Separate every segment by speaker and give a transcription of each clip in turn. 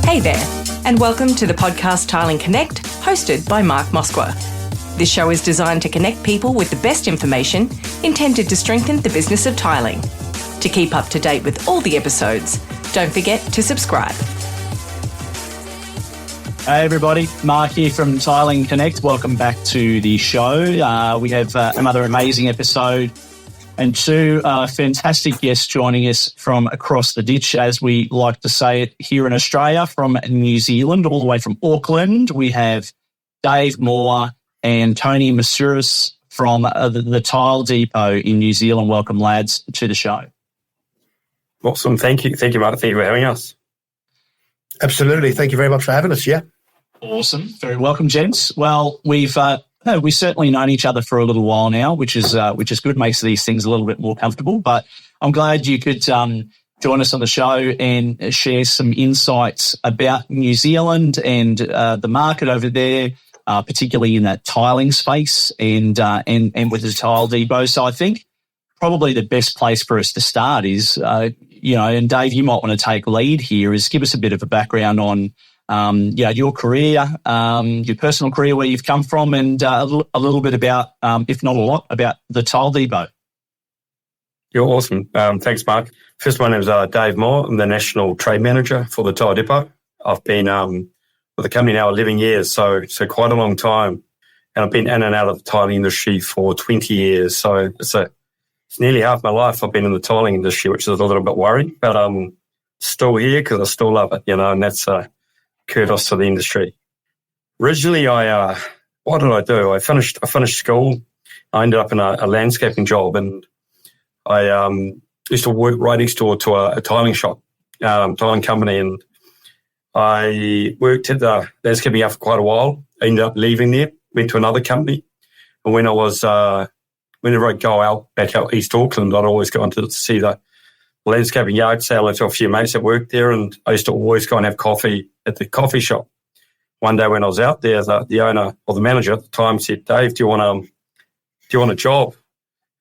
Speaker 1: Hey there, and welcome to the podcast Tiling Connect, hosted by Mark Moskwa. This show is designed to connect people with the best information intended to strengthen the business of tiling. To keep up to date with all the episodes, don't forget to subscribe.
Speaker 2: Hey everybody, Mark here from Tiling Connect. Welcome back to the show. We have another amazing episode and two fantastic guests joining us from across the ditch, as we like to say it here in Australia, from New Zealand, all the way from Auckland. We have Dave Moore and Tony Meshouris from the Tile Depot in New Zealand. Welcome, lads, to the show.
Speaker 3: Awesome. Thank you, Mark. Thank you for having us.
Speaker 4: Absolutely. Thank you very much for having us. Yeah.
Speaker 2: Awesome. Very welcome, gents. Well, we've certainly known each other for a little while now, which is good. Makes these things a little bit more comfortable. But I'm glad you could join us on the show and share some insights about New Zealand and the market over there, particularly in that tiling space and with the Tile Depot. So I think probably the best place for us to start is, and Dave, you might want to take lead here, is give us a bit of a background on your career, your personal career, where you've come from, and a little bit about, if not a lot, about the Tile Depot.
Speaker 3: You're awesome. Thanks, Mark. First, my name is Dave Moore. I'm the National Trade Manager for the Tile Depot. I've been with the company now 11 years, so quite a long time. And I've been in and out of the tiling industry for 20 years. So it's nearly half my life I've been in the tiling industry, which is a little bit worrying. But I'm still here because I still love it, and that's kudos to the industry. Originally, what did I do? I finished school. I ended up in a landscaping job, and I used to work right next door to a tiling shop, tiling company, and I worked at the landscaping yard for quite a while. I ended up leaving there, went to another company, and whenever I'd go back out East Auckland, I'd always go on to see the landscaping yard sale to a few mates that worked there, and I used to always go and have coffee at the coffee shop. One day when I was out there, the owner or the manager at the time said, "Dave, do you want a job?"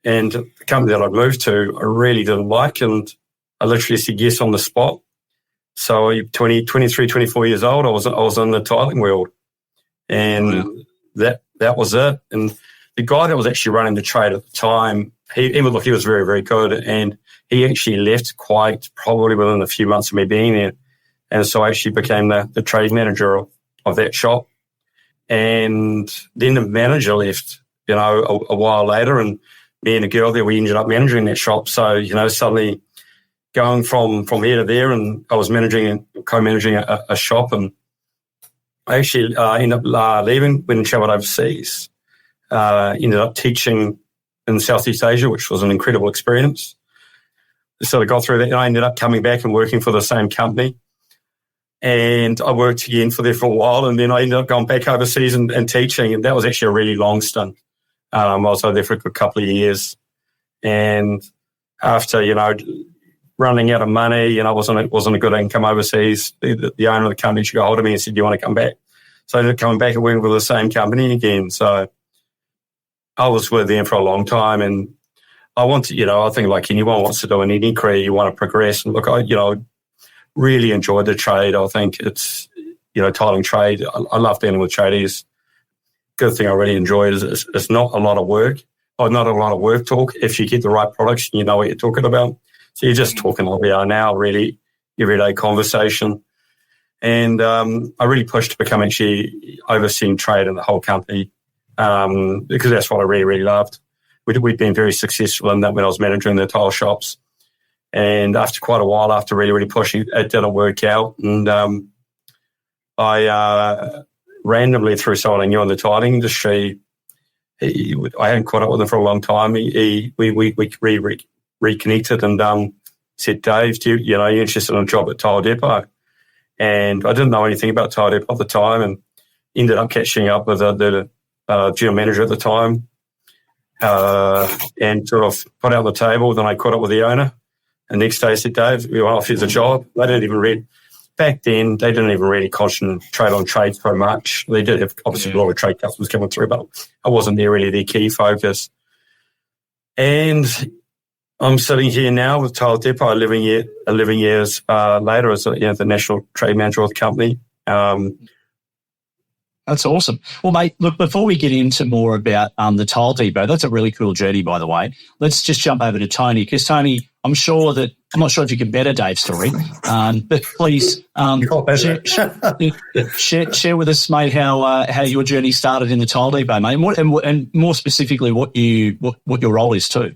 Speaker 3: And the company that I'd moved to, I really didn't like, and I literally said yes on the spot. So 23, 24 years old, I was in the tiling world, and that was it. And the guy that was actually running the trade at the time, he was very, very good, and he actually left quite probably within a few months of me being there. And so I actually became the trade manager of that shop. And then the manager left, a while later, and me and a girl there, we ended up managing that shop. So, suddenly going from here to there, and I was co-managing a shop, and I actually ended up leaving, went and travelled overseas, ended up teaching in Southeast Asia, which was an incredible experience. So I got through that, and I ended up coming back and working for the same company. And I worked again for there for a while, and then I ended up going back overseas and teaching, and that was actually a really long stint. I was there for a good couple of years. And after, running out of money, wasn't a good income overseas, the owner of the company got hold of me and said, "Do you want to come back?" So I ended up coming back and working with the same company again. So I was with them for a long time, and I think like anyone wants to do in any career, you want to progress. And look, I really enjoyed the trade. I think it's, tiling trade. I love dealing with tradies. Good thing I really enjoy is it's not a lot of work, or not a lot of work talk if you get the right products and you know what you're talking about. So you're just talking like we are now, really everyday conversation. And I really pushed to become actually overseeing trade in the whole company, because that's what I really, really loved. We'd been very successful in that when I was managing the tile shops. And after quite a while, after really, really pushing, it didn't work out. And I randomly, through someone I knew in the tiling industry, I hadn't caught up with him for a long time. We reconnected and said, "Dave, you're interested in a job at Tile Depot?" And I didn't know anything about Tile Depot at the time, and ended up catching up with the general manager at the time, and sort of put out on the table. Then I caught up with the owner, and next day I said, "Dave, we want to offer you the job." Back then, they didn't even really concentrate on trade so much. They did have obviously a lot of trade customers coming through, but I wasn't really their key focus. And I'm sitting here now with Tile Depot 11 years later as the national trade manager of the company.
Speaker 2: That's awesome. Well, mate, look, before we get into more about the Tile Depot, that's a really cool journey, by the way. Let's just jump over to Tony, because Tony, I'm not sure if you can better Dave's story, but please share with us, mate, how your journey started in the Tile Depot, mate, and more specifically what your role is too.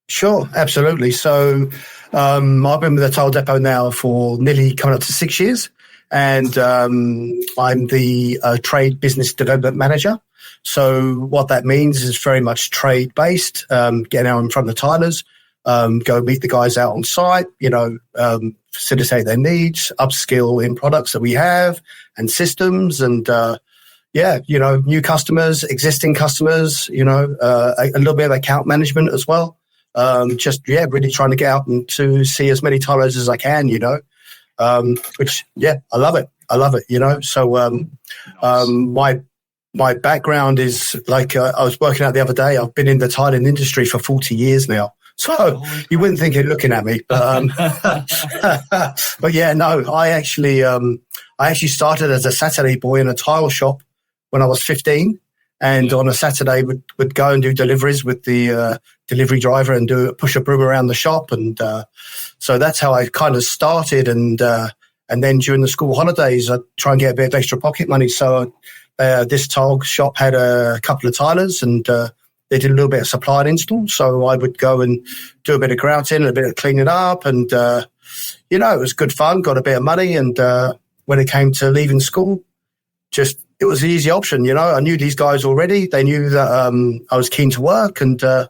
Speaker 4: Sure, absolutely. So I've been with the Tile Depot now for nearly coming up to 6 years, and I'm the trade business development manager. So what that means is very much trade-based, getting out in front of the tilers, go meet the guys out on site, facilitate their needs, upskill in products that we have and systems, and new customers, existing customers, a little bit of account management as well. Really trying to get out and to see as many tilers as I can, which I love it. So my background is like I was working out the other day. I've been in the tiling industry for 40 years now. So you wouldn't think you're looking at me, but I actually started as a Saturday boy in a tile shop when I was 15. And on a Saturday, would go and do deliveries with the delivery driver and push a broom around the shop. And so that's how I kind of started. And then during the school holidays, I'd try and get a bit of extra pocket money. So this tile shop had a couple of tilers, and they did a little bit of supply and install. So I would go and do a bit of grouting and a bit of cleaning up. And, it was good fun, got a bit of money. And when it came to leaving school, it was the easy option, I knew these guys already. They knew that I was keen to work. And I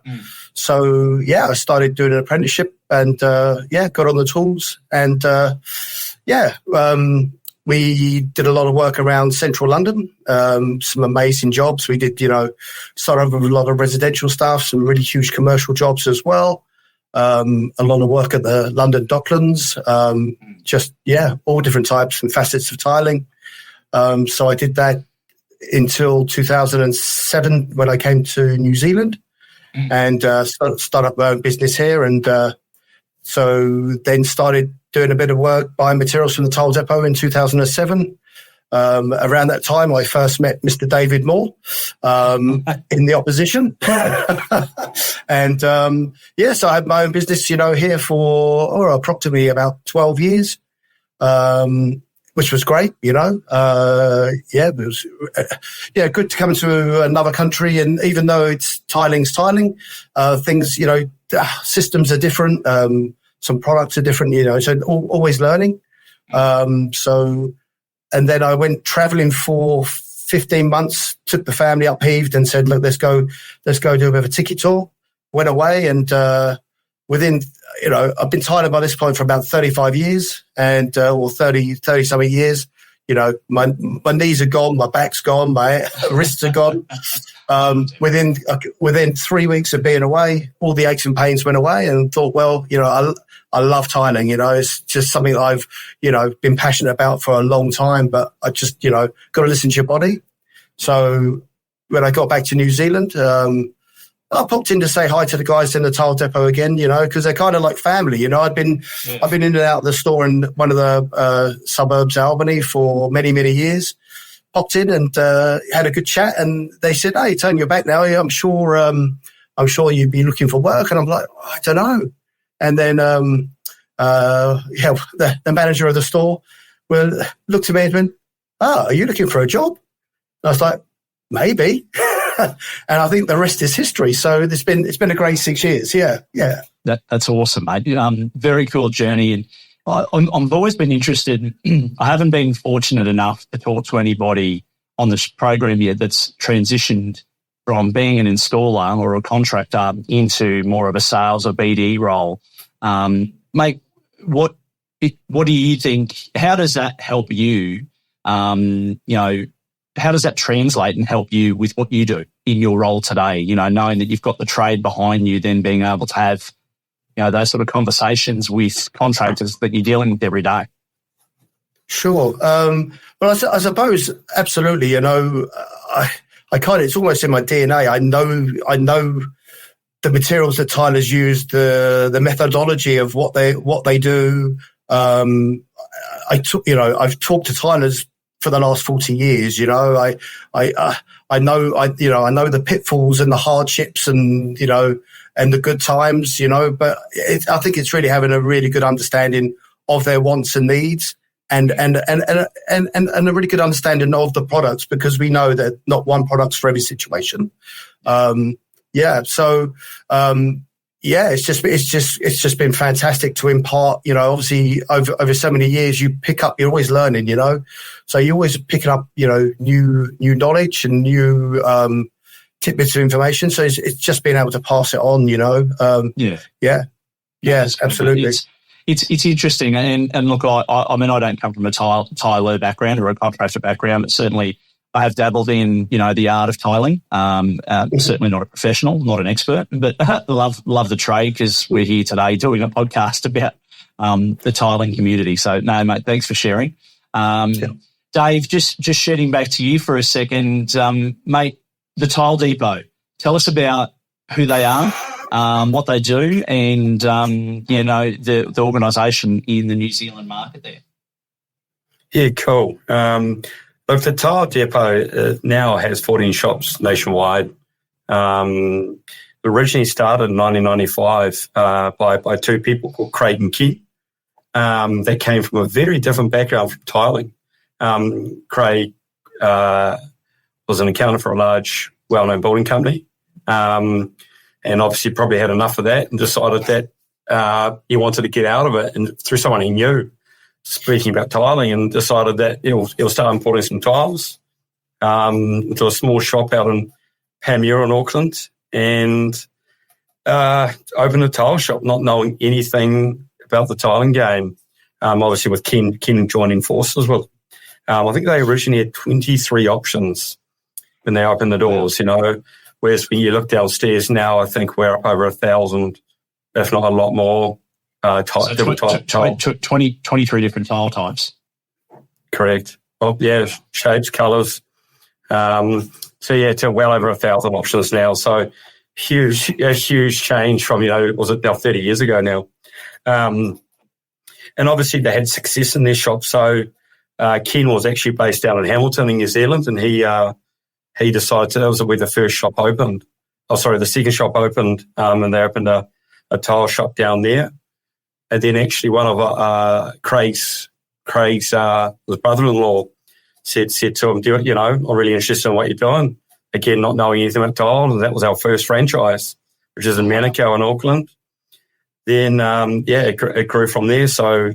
Speaker 4: started doing an apprenticeship and, got on the tools. And, we did a lot of work around central London, some amazing jobs. We did, started off with a lot of residential stuff, some really huge commercial jobs as well. A lot of work at the London Docklands, all different types and facets of tiling. So I did that until 2007 when I came to New Zealand and started up my own business here. And so then started doing a bit of work, buying materials from the Tile Depot in 2007. Around that time, I first met Mr. David Moore in the opposition. And, so I had my own business, here for approximately about 12 years. Which was great, it was, good to come into another country. And even though it's tiling's tiling, things, systems are different. Some products are different, so always learning. And then I went traveling for 15 months, took the family upheaved and said, look, let's go do a bit of a ticket tour. Went away and, within, I've been tiling by this point for about 35 years or 30 something years. My knees are gone, my back's gone, my wrists are gone. Within 3 weeks of being away, all the aches and pains went away and thought, well, I love tiling, it's just something that I've, been passionate about for a long time, but I just, got to listen to your body. So when I got back to New Zealand, I popped in to say hi to the guys in the Tile Depot again, because they're kind of like family. I've been in and out of the store in one of the suburbs, Albany, for many, many years. Popped in and had a good chat, and they said, "Hey, Tony, you're back now. I'm sure you'd be looking for work." And I'm like, I don't know. And then, the manager of the store looked at me and went, "Oh, are you looking for a job?" And I was like, "Maybe." And I think the rest is history. So it's been a great 6 years. Yeah.
Speaker 2: That's awesome, mate. Very cool journey. And I've always been interested. I haven't been fortunate enough to talk to anybody on this program yet that's transitioned from being an installer or a contractor into more of a sales or BD role. Mate, what do you think? How does that help you? How does that translate and help you with what you do in your role today? Knowing that you've got the trade behind you, then being able to have, those sort of conversations with contractors that you're dealing with every day.
Speaker 4: Sure. Well, I suppose absolutely. I kind of, it's almost in my DNA. I know the materials that Tyler's used, the methodology of what they do. I've talked to Tyler's for the last 40 years. You know, I know the pitfalls and the hardships and, you know, and the good times, you know, but I think it's really having a really good understanding of their wants and needs and a really good understanding of the products, because we know that not one product's for every situation. It's just been fantastic to impart, you know, obviously over so many years, you're always learning, you know, so you're always picking up, you know, new knowledge and new tidbits of information. So it's just being able to pass it on, you know. Absolutely.
Speaker 2: It's interesting. And look, I mean, I don't come from a tiler background or a contractor background, but certainly I have dabbled in, you know, the art of tiling. Certainly not a professional, not an expert, but love the trade, because we're here today doing a podcast about the tiling community. So, no, mate, thanks for sharing. Dave, just shedding back to you for a second, mate. The Tile Depot. Tell us about who they are, what they do, and you know, the organisation in the New Zealand market there.
Speaker 3: Yeah, cool. Look, the Tile Depot now has 14 shops nationwide. Originally started in 1995 by two people called Craig and Ken. They came from a very different background from tiling. Craig was an accountant for a large, well-known building company, and obviously probably had enough of that and decided that he wanted to get out of it, and through someone he knew, speaking about tiling, and decided that he'll start importing some tiles into a small shop out in Panmure in Auckland, and opened a tile shop, not knowing anything about the tiling game. Obviously with Ken joining forces with. I think they originally had 23 options when they opened the doors, you know, whereas when you look downstairs now, I think we're up over 1,000, if not a lot more.
Speaker 2: 23 different tile types.
Speaker 3: Correct. Oh, yeah, shapes, colours. To well over 1,000 options now. So a huge change from, you know, was it now 30 years ago now? And obviously they had success in their shop. So Ken was actually based down in Hamilton in New Zealand, and he decided that was where the first shop opened. The second shop opened, and they opened a tile shop down there. And then actually one of Craig's brother-in-law said to him, you know, I'm really interested in what you're doing. Again, not knowing anything about tile, and that was our first franchise, which is in Manukau in Auckland. Then, it grew from there. So,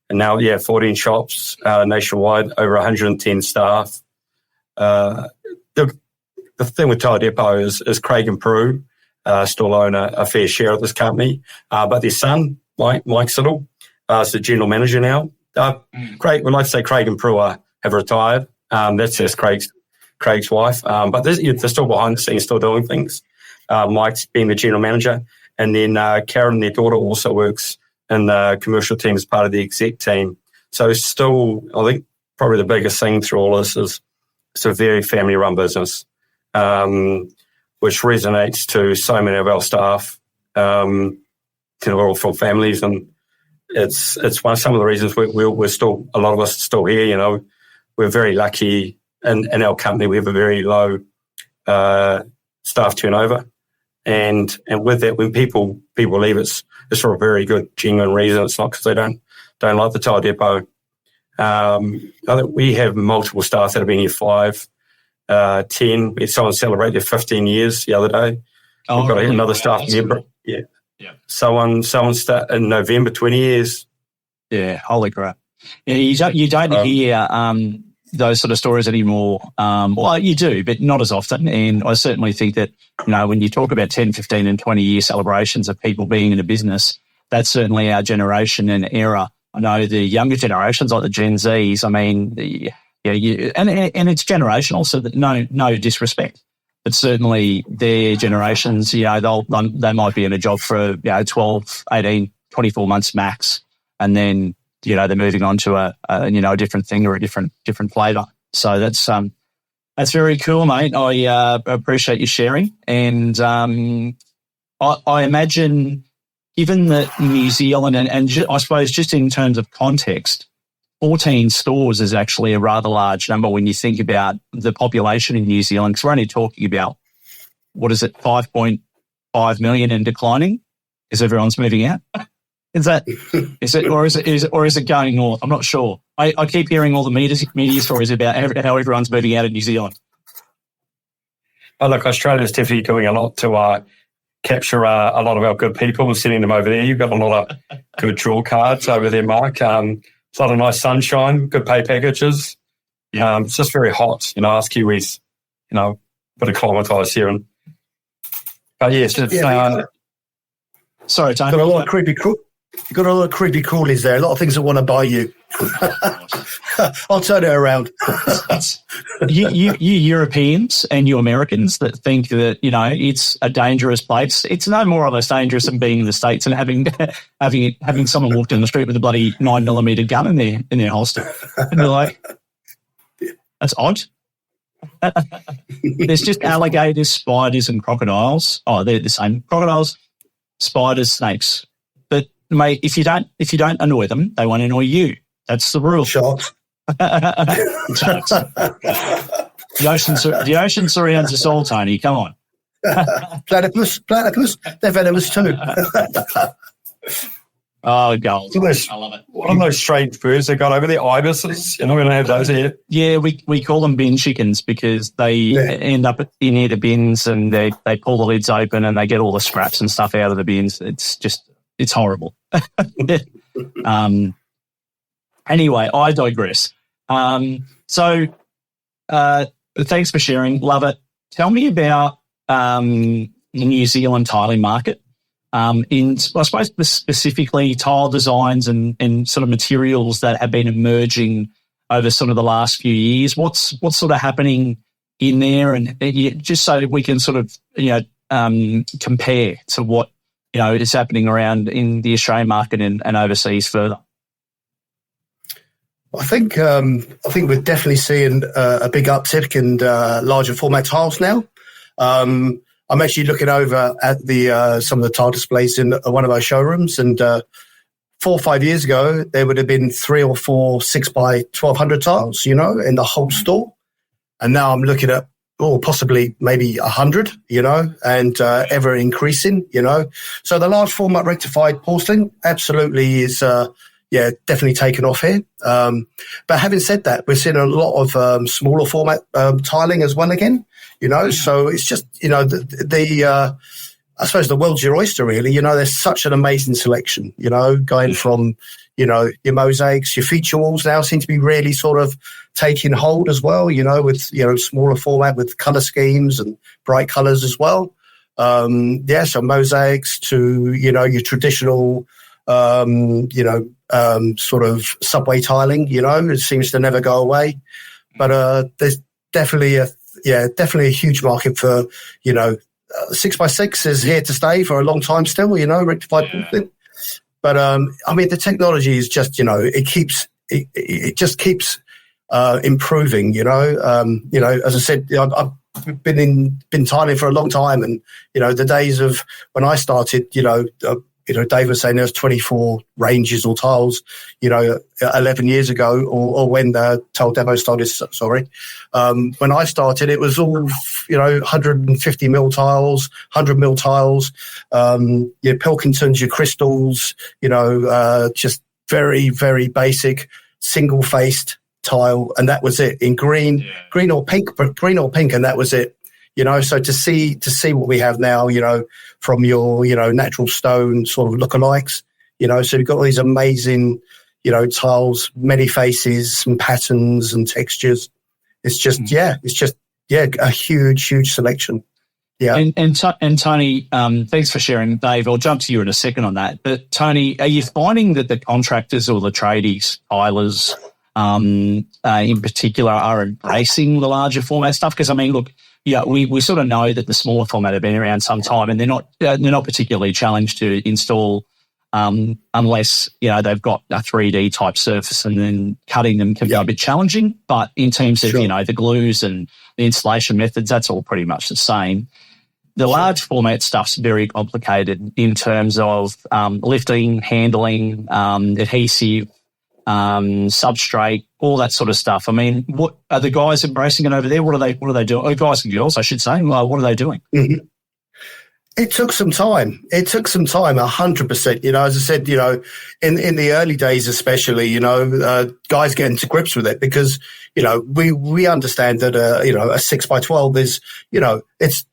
Speaker 3: and now, 14 shops nationwide, over 110 staff. The thing with Tile Depot is Craig and Prue still own a fair share of this company, but their son, Mike Siddle, is the general manager now. Craig, we'd like to say Craig and Prue have retired. That's just Craig's wife, but they're still behind the scenes, still doing things. Mike's being the general manager, and then Karen, their daughter, also works in the commercial team as part of the exec team. So still, I think probably the biggest thing through all this is it's a very family-run business, which resonates to so many of our staff. We're all from families, and it's some of the reasons we're still, a lot of us are still here. You know, we're very lucky in our company. We have a very low staff turnover, and with that, when people leave, it's for a very good, genuine reason. It's not because they don't like the Tile Depot. I think we have multiple staff that have been here 5, 10. We had someone celebrate their 15 years the other day. We've got another staff member. Yeah. Someone start in November, 20 years.
Speaker 2: Yeah, holy crap. Yeah, you don't hear those sort of stories anymore. Well, you do, but not as often. And I certainly think that, you know, when you talk about 10, 15 and 20-year celebrations of people being in a business, that's certainly our generation and era. I know the younger generations, like the Gen Zs, I mean, and it's generational, so that no disrespect. But certainly their generations, you know, they might be in a job for, you know, 12, 18, 24 months max. And then, you know, they're moving on to a different thing or a different flavour. So that's very cool, mate. I appreciate you sharing. And I imagine, given that New Zealand, I suppose just in terms of context, 14 stores is actually a rather large number when you think about the population in New Zealand, because we're only talking about, 5.5 million and declining, because everyone's moving out. Is it going north? I'm not sure. I keep hearing all the media stories about how everyone's moving out of New Zealand.
Speaker 3: Oh, look, Australia's definitely doing a lot to capture a lot of our good people and sending them over there. You've got a lot of good draw cards over there, Mark. A lot of nice sunshine, good pay packages. It's just very hot. Us Kiwis, bit acclimatised here.
Speaker 2: Sorry, Tony.
Speaker 4: Got a lot of creepy crawlies there. A lot of things that want to buy you. I'll turn it around.
Speaker 2: you Europeans and you Americans that think that it's a dangerous place. It's no more or less dangerous than being in the States and having someone walk down the street with a bloody 9mm gun in their holster, and they're like, "That's odd." There's just alligators, spiders, and crocodiles. Oh, they're the same. Crocodiles, spiders, snakes. But mate, if you don't annoy them, they won't annoy you. That's the rule.
Speaker 4: Sharks.
Speaker 2: The ocean surrounds us all, Tony. Come on.
Speaker 4: Platypus. They're venomous too.
Speaker 2: Oh, gold.
Speaker 3: I love it. One of those strange birds they got over there, ibises. We're going to have those here.
Speaker 2: Yeah, we call them bin chickens because they end up near the bins and they pull the lids open and they get all the scraps and stuff out of the bins. It's horrible. Anyway, I digress. So thanks for sharing. Love it. Tell me about the New Zealand tiling market. I suppose specifically tile designs and sort of materials that have been emerging over sort of the last few years. What's sort of happening in there, and just so that we can sort of compare to what is happening around in the Australian market and overseas further.
Speaker 4: I think we're definitely seeing a big uptick in larger format tiles now. I'm actually looking over at the some of the tile displays in one of our showrooms, and 4 or 5 years ago there would have been 3 or 4 6 by 1200 tiles, in the whole store, and now I'm looking at possibly maybe 100, and ever increasing, So the large format rectified porcelain absolutely is definitely taken off here. But having said that, we're seeing a lot of smaller format tiling as well again. So it's just, I suppose the world's your oyster, really. There's such an amazing selection, going from, your mosaics, your feature walls now seem to be really sort of taking hold as well, with, smaller format with colour schemes and bright colours as well. So mosaics to, your traditional, sort of subway tiling, it seems to never go away. But there's definitely a huge market for, 6x6 is here to stay for a long time still, rectified porcelain. But the technology is just, it just keeps improving. As I said, I've been tiling for a long time, and the days of when I started, Dave was saying there's 24 ranges or tiles, 11 years ago, or when the Tile Depot started, when I started, it was all, 150 mil tiles, 100 mil tiles, your Pilkingtons, your crystals, just very, very basic single-faced tile, and that was it, in green or pink, and that was it. So to see what we have now, from your, natural stone sort of lookalikes, so you've got all these amazing, tiles, many faces and patterns and textures. It's just, a huge selection. Yeah.
Speaker 2: And Tony, thanks for sharing, Dave. I'll jump to you in a second on that. But Tony, are you finding that the contractors or the tradies, tilers, in particular, are embracing the larger format stuff? Because look, we sort of know that the smaller format have been around some time, and they're not particularly challenged to install unless they've got a 3D type surface, and then cutting them can be a bit challenging. But in terms of the glues and the installation methods, that's all pretty much the same. the large format stuff's very complicated in terms of lifting, handling, adhesive, substrate, all that sort of stuff. I mean, what are the guys embracing it over there? What are they doing? Oh, guys and girls, I should say. What are they doing?
Speaker 4: Mm-hmm. It took some time. 100%. You know, as I said, you know, in the early days, especially, you know, guys getting to grips with it because, you know, we understand that, you know, a 6x12 is, you know, it's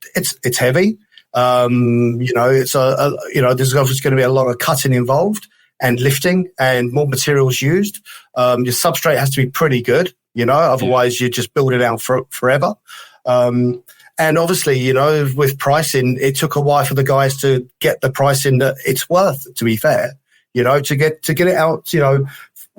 Speaker 4: heavy. You know, it's you know, there's obviously going to be a lot of cutting involved and lifting and more materials used. Your substrate has to be pretty good, you know, otherwise you just build it out forever. And obviously, you know, with pricing, it took a while for the guys to get the pricing that it's worth, to be fair, you know, to get it out, you know.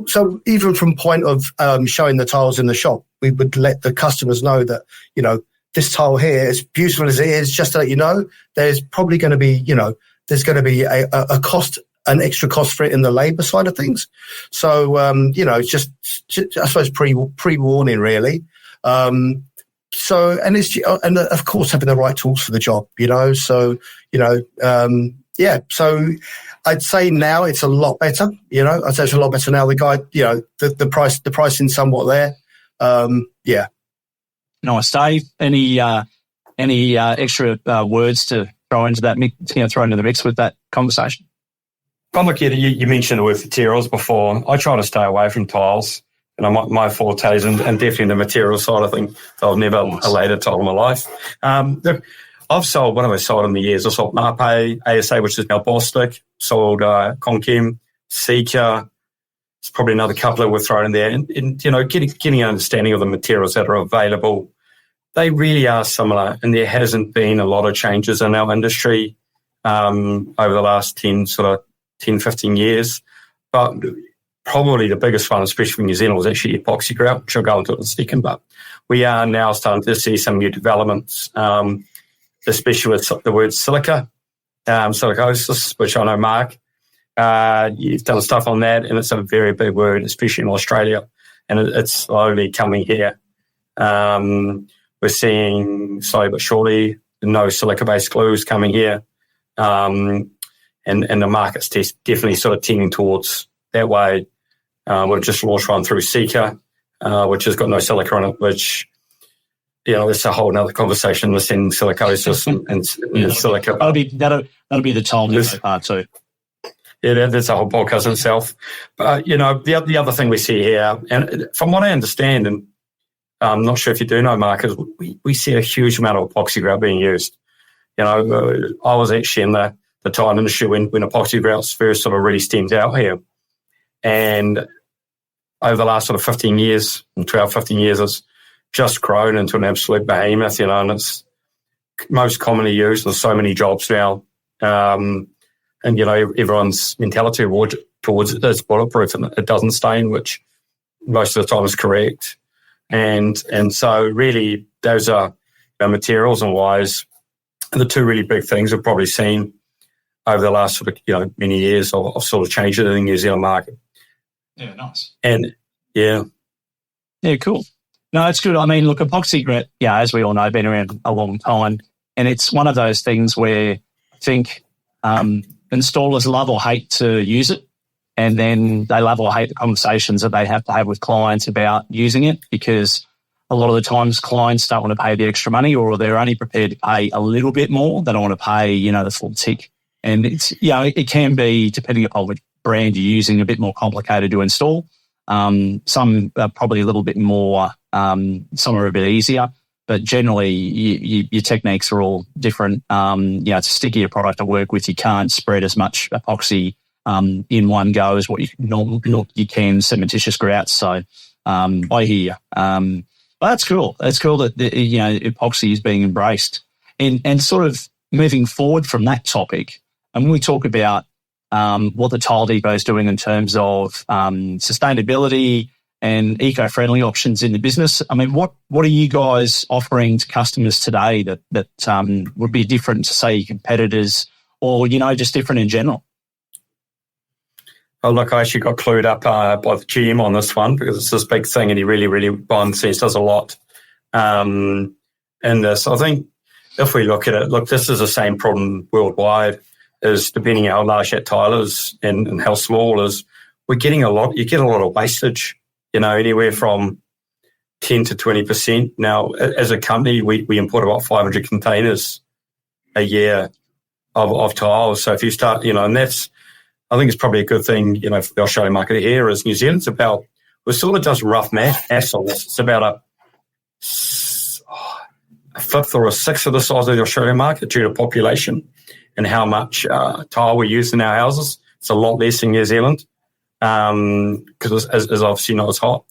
Speaker 4: So even from point of showing the tiles in the shop, we would let the customers know that, you know, this tile here, as beautiful as it is, just to let you know, there's probably going to be, you know, there's going to be a cost, an extra cost for it in the labour side of things. So, you know, just I suppose pre-warning really. So, and of course having the right tools for the job, you know, so, you know, yeah, so I'd say now it's a lot better, you know, I'd say it's a lot better now. The guy, you know, the pricing somewhat there. Yeah.
Speaker 2: Nice. Dave, any extra words to throw into that mix, you know, throw into the mix with that conversation?
Speaker 3: Well, look, you mentioned the word materials before. I try to stay away from tiles. You know, my fortes and definitely the material side of things. So I've never laid a tile in my life. I've sold, what have I sold in the years? I sold Marpe, ASA, which is now Bostik, sold Conchem, Seeker. It's probably another couple that we're thrown in there. And you know, getting an understanding of the materials that are available, they really are similar. And there hasn't been a lot of changes in our industry over the last 10, 15 years. But probably the biggest one, especially for New Zealand, was actually epoxy grout, which I'll go into in a second. But we are now starting to see some new developments, especially with the word silica, silicosis, which I know, Mark, you've done stuff on that, and it's a very big word, especially in Australia, and it's slowly coming here. We're seeing, slowly but surely, no silica-based glues coming here, and the market's definitely sort of tending towards that way. We've just launched one through Seeker, which has got no silica in it, which, you know, that's a whole other conversation with silicosis and silica.
Speaker 2: That'll be the time part too.
Speaker 3: Yeah, that's a whole podcast in itself. But, you know, the other thing we see here, and from what I understand, and I'm not sure if you do know, Mark, is we see a huge amount of epoxy grout being used. You know, I was actually in the tile industry when epoxy grouts first sort of really stemmed out here. And over the last sort of 15 years, 12, 15 years, it's just grown into an absolute behemoth, you know, and it's most commonly used. There's so many jobs now. And, you know, everyone's mentality towards it is bulletproof and it doesn't stain, which most of the time is correct. And so really those are, you know, materials and wise, the two really big things we've probably seen over the last sort of, you know, many years of sort of changed it in the New Zealand market.
Speaker 2: Yeah, nice.
Speaker 3: And yeah,
Speaker 2: cool. No, it's good. I mean, look, epoxy grit, yeah, as we all know, been around a long time, and it's one of those things where I think installers love or hate to use it, and then they love or hate the conversations that they have to have with clients about using it, because a lot of the times clients don't want to pay the extra money, or they're only prepared to pay a little bit more. They don't want to pay, you know, the full tick. And it's, you know, it can be, depending upon which brand you're using, a bit more complicated to install. Some are probably a little bit more, some are a bit easier, but generally your techniques are all different. You know, it's a stickier product to work with. You can't spread as much epoxy in one go as what you can cementitious grouts. So I hear you. But that's cool. That's cool that you know, epoxy is being embraced. And sort of moving forward from that topic, and when we talk about what the Tile Depot is doing in terms of sustainability and eco-friendly options in the business, I mean, what are you guys offering to customers today that would be different to, say, your competitors, or, you know, just different in general?
Speaker 3: Oh, look, I actually got clued up by the GM on this one, because it's this big thing and he really, really, behind the scenes, does a lot in this. I think if we look at it, this is the same problem worldwide, is depending how large that tile is and how small is, you get a lot of wastage, anywhere from 10 to 20%. Now, as a company, we import about 500 containers a year of tiles. So if you start, and that's, I think it's probably a good thing, for the Australian market here is New Zealand's about, we're sort of just rough maths on this. It's about a fifth or a sixth of the size of the Australian market due to population and how much tile we use in our houses. It's a lot less in New Zealand because it's obviously not as hot.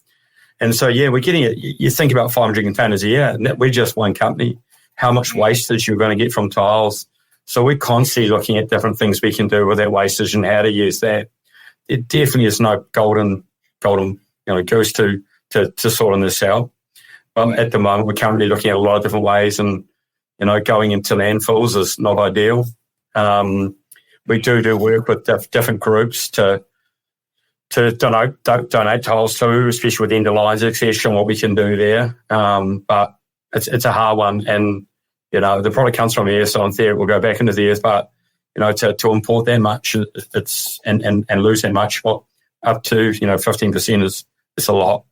Speaker 3: And so, we're getting it. You think about 500 containers a year, and we're just one company. How much wastage you're going to get from tiles. So we're constantly looking at different things we can do with that wastage and how to use that. It definitely is no golden goose to sorting this out. But at the moment, we're currently looking at a lot of different ways, and going into landfills is not ideal. We do work with different groups to donate tiles to, especially with end of lines, etc., and what we can do there. But it's a hard one, and the product comes from the earth, so in theory it will go back into the earth. But to import that much, it's and lose that much, up to 15% is a lot.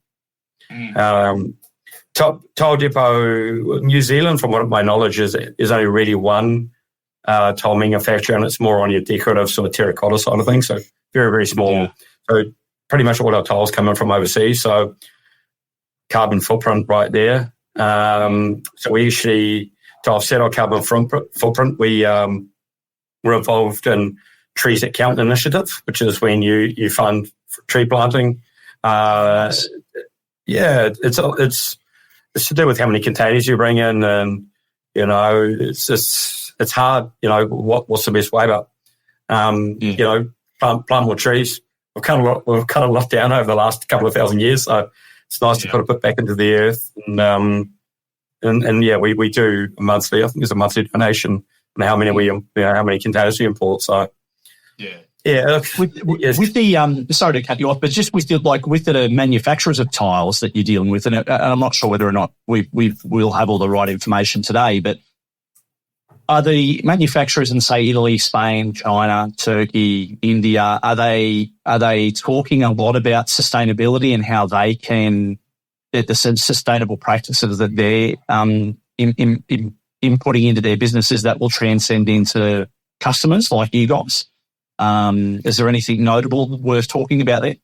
Speaker 3: Tile depot New Zealand, from what my knowledge is only really one tile manufacturer, and it's more on your decorative sort of terracotta side of things. So very, very small. Yeah. So pretty much all our tiles coming from overseas. So carbon footprint right there. So we actually, to offset our carbon footprint, we're involved in Trees That Count initiative, which is when you fund tree planting. It's to do with how many containers you bring in, and it's hard. What's the best way? But plant more trees. We've kind of lost down over the last couple of thousand years, so it's nice to put it back into the earth. And we do a monthly. I think it's a monthly donation, and how many containers we import. So with the sorry to cut you off, but just with the manufacturers of tiles that you're dealing with, and I'm not sure whether or not we'll have all the right information today, but are the manufacturers in, say, Italy, Spain, China, Turkey, India, are they talking a lot about sustainability and how they can the sustainable practices that they're inputting into their businesses that will transcend into customers like you guys? Is there anything notable worth talking about there?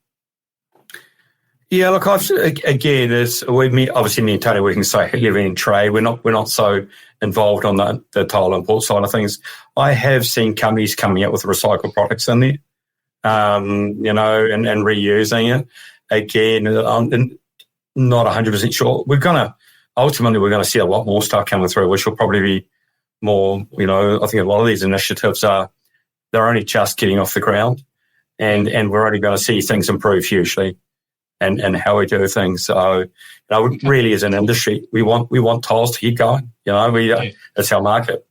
Speaker 3: Yeah, look, again, obviously me and Tony working so heavily in trade. We're not so involved on the tile import side of things. I have seen companies coming out with recycled products in there, and reusing it. Again, I'm not 100% sure. We're going to see a lot more stuff coming through, which will probably be more. I think a lot of these initiatives they're only just getting off the ground, and we're only going to see things improve hugely. And how we do things. So, really as an industry, we want tiles to keep going. That's our market.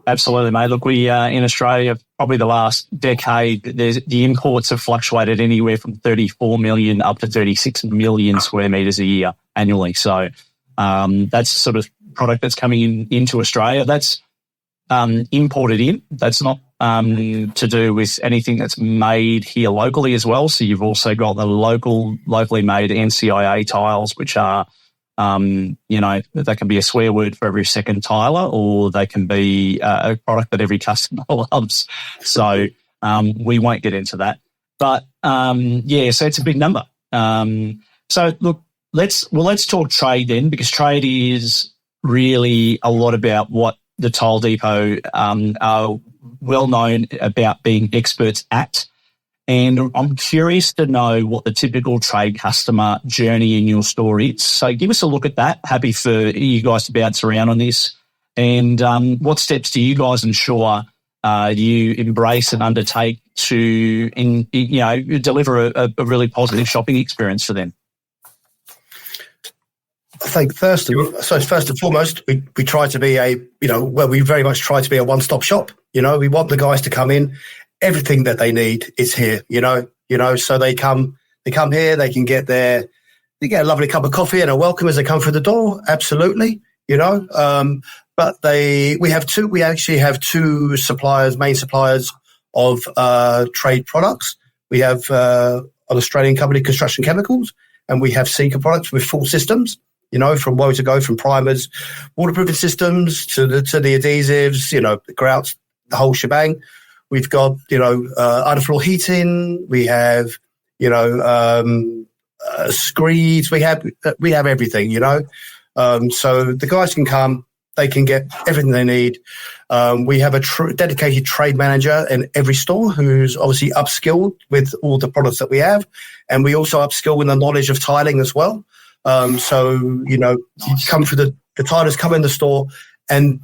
Speaker 2: Absolutely, mate. Look, we in Australia, probably the last decade, the imports have fluctuated anywhere from 34 million up to 36 million square metres a year annually. So that's the sort of product that's coming into Australia. That's imported in. That's not to do with anything that's made here locally as well. So you've also got the locally made NCIA tiles, which are, they can be a swear word for every second tiler, or they can be a product that every customer loves. So we won't get into that. But so it's a big number. So look, let's talk trade then, because trade is really a lot about what the Tile Depot are well known about being experts at. And I'm curious to know what the typical trade customer journey in your store is. So give us a look at that. Happy for you guys to bounce around on this. And what steps do you guys ensure you embrace and undertake to deliver a really positive shopping experience for them?
Speaker 4: I think first and foremost, we try to be we very much try to be a one-stop shop. We want the guys to come in. Everything that they need is here, so they come here, they can get a lovely cup of coffee and a welcome as they come through the door. Absolutely. but we actually have two suppliers, main suppliers of trade products. We have an Australian company, Construction Chemicals, and we have Seeker products with full systems, from woe to go, from primers, waterproofing systems to the adhesives, the grouts, the whole shebang. We've got, underfloor heating. We have, screeds. We have everything, So the guys can come. They can get everything they need. We have a dedicated trade manager in every store who's obviously upskilled with all the products that we have. And we also upskill in the knowledge of tiling as well. You come for the tilers come in the store and,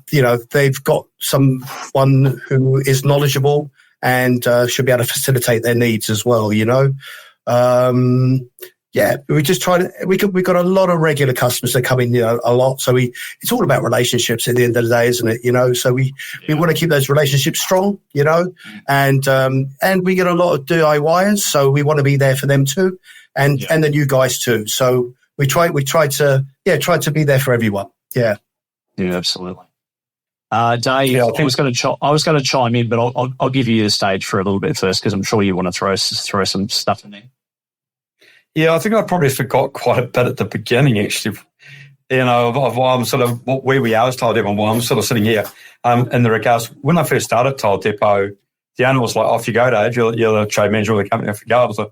Speaker 4: they've got someone who is knowledgeable and should be able to facilitate their needs as well, we just we've got a lot of regular customers that come in, a lot. So it's all about relationships at the end of the day, isn't it? So we want to keep those relationships strong, and we get a lot of DIYers. So we want to be there for them too. And the new guys too. So we try to be there for everyone. Yeah.
Speaker 2: Yeah, absolutely. Dave, I was going to chime in, but I'll give you the stage for a little bit first because I'm sure you want to throw some stuff in there.
Speaker 3: Yeah, I think I probably forgot quite a bit at the beginning, actually. Of why I'm sort of where we are as Tile Depot and why I'm sort of sitting here. In the regards, when I first started Tile Depot, the owner was like, "Off you go, Dave. You're the trade manager of the company. Off you go." It was a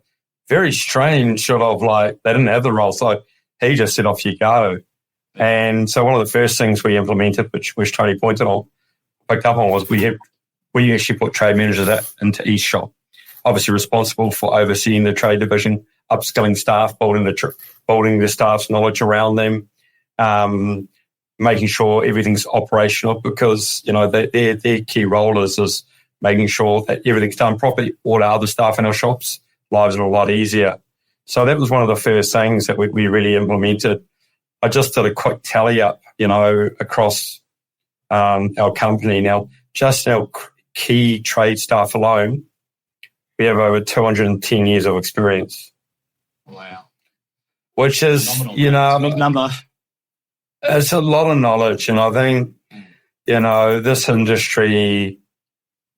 Speaker 3: very strange sort of like they didn't have the role, so he just said, "Off you go." And so one of the first things we implemented, which Tony picked up on, was we actually put trade managers into each shop, obviously responsible for overseeing the trade division, upskilling staff, building the staff's knowledge around them, making sure everything's operational because, their key role is making sure that everything's done properly. All our other staff in our shops' lives are a lot easier. So that was one of the first things that we really implemented. I just did a quick tally up, across our company. Now, just our key trade staff alone, we have over 210 years of experience.
Speaker 2: Wow.
Speaker 3: Which is,
Speaker 2: big number.
Speaker 3: It's a lot of knowledge. And I think, this industry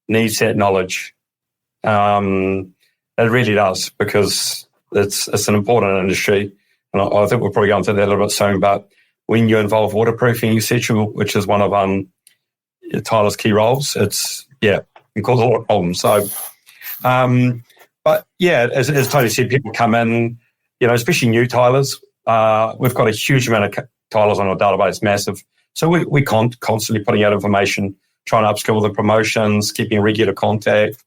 Speaker 3: needs that knowledge. It really does because it's an important industry. And I think we'll probably go into that a little bit soon. But when you involve waterproofing, etc., which is one of Tyler's key roles, it causes a lot of problems. So, but yeah, as Tony said, people come in, especially new tilers. We've got a huge amount of tilers on our database, massive. So we constantly putting out information, trying to upskill the promotions, keeping regular contact.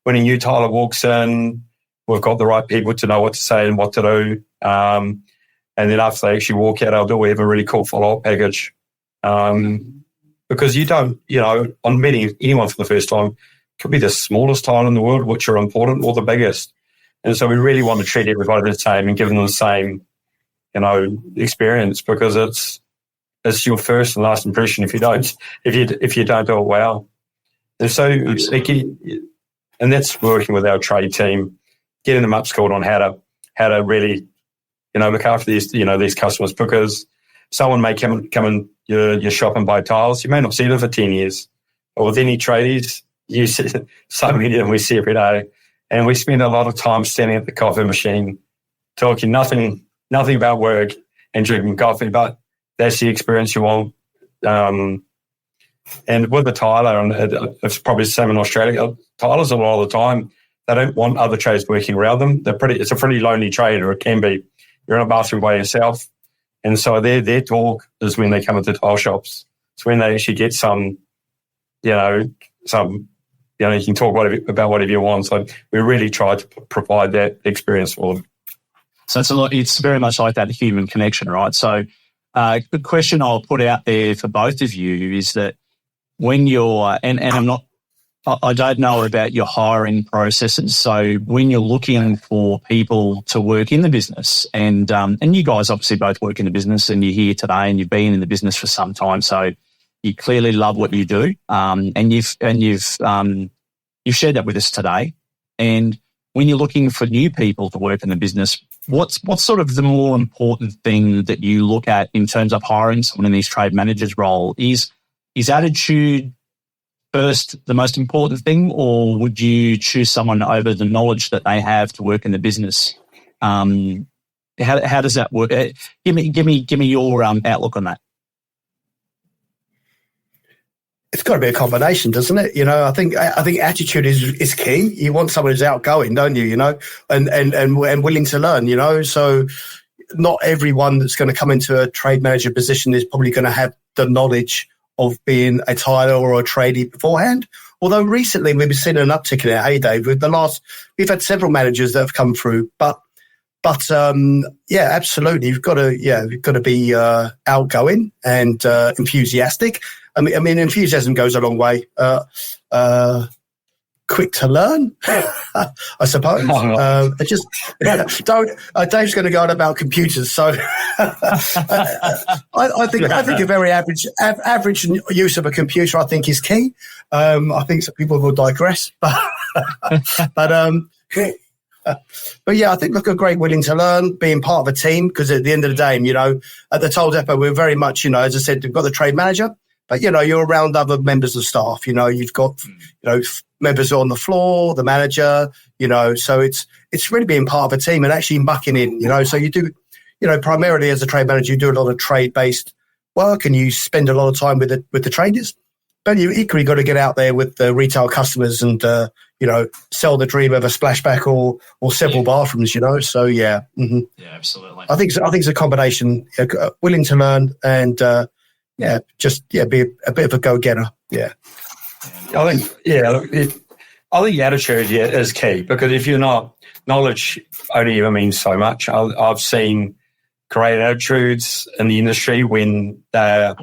Speaker 3: When a new tiler walks in, we've got the right people to know what to say and what to do. And then after they actually walk out our door, we have a really cool follow-up package. Because you don't, on meeting anyone for the first time, could be the smallest tile in the world, which are important, or the biggest. And so we really want to treat everybody the same and give them the same, experience because it's your first and last impression if you don't do it well. And so, and that's working with our trade team, getting them upskilled on how to really, look after these customers because someone may come in your shop and buy tiles. You may not see them for 10 years. Or with any tradies, you see so many of them we see every day. And we spend a lot of time standing at the coffee machine talking nothing about work and drinking coffee, but that's the experience you want. And with the tiler, and it's probably the same in Australia, tilers a lot of the time, they don't want other trades working around them. It's a pretty lonely trade, or it can be. You're in a bathroom by yourself. And so their talk is when they come into tile shops. It's when they actually get you can talk about whatever you want. So we really try to provide that experience for them.
Speaker 2: So it's very much like that human connection, right? So the question I'll put out there for both of you is that when you're, I don't know about your hiring processes. So when you're looking for people to work in the business, and you guys obviously both work in the business, and you're here today, and you've been in the business for some time, so you clearly love what you do, and you've shared that with us today. And when you're looking for new people to work in the business, what's sort of the more important thing that you look at in terms of hiring someone in this trade manager's role? Is is attitude first the most important thing, or would you choose someone over the knowledge that they have to work in the business? How does that work? Give me your outlook on that.
Speaker 4: It's got to be a combination, doesn't it? You know, I think attitude is key. You want someone who's outgoing, don't you? You know, and willing to learn. You know, so not everyone that's going to come into a trade manager position is probably going to have the knowledge of being a tiler or a tradie beforehand. Although recently we've been seeing an uptick in it. Hey, Dave, we've had several managers that have come through, but yeah, absolutely. You've got to be outgoing and enthusiastic. I mean, enthusiasm goes a long way. Quick to learn, I suppose. Dave's going to go on about computers, so I think a very average use of a computer, I think, is key. I think some people will digress, but yeah, I think a great willing to learn, being part of a team, because at the end of the day, you know, at the Toll Depot, we're very much, you know, as I said, we've got the trade manager, but, you know, you're around other members of staff. You know, you've got, you know, members on the floor, the manager, you know, so it's really being part of a team and actually mucking in, you know. So you do, you know, primarily as a trade manager, you do a lot of trade-based work and you spend a lot of time with the traders. But you equally got to get out there with the retail customers and, you know, sell the dream of a splashback or several bathrooms, you know. So, yeah. Mm-hmm.
Speaker 2: Yeah, absolutely.
Speaker 4: I think it's a combination, willing to learn and, be a bit of a go-getter. Yeah.
Speaker 3: I think attitude is key, because if you're not, knowledge only ever means so much. I've seen great attitudes in the industry when they're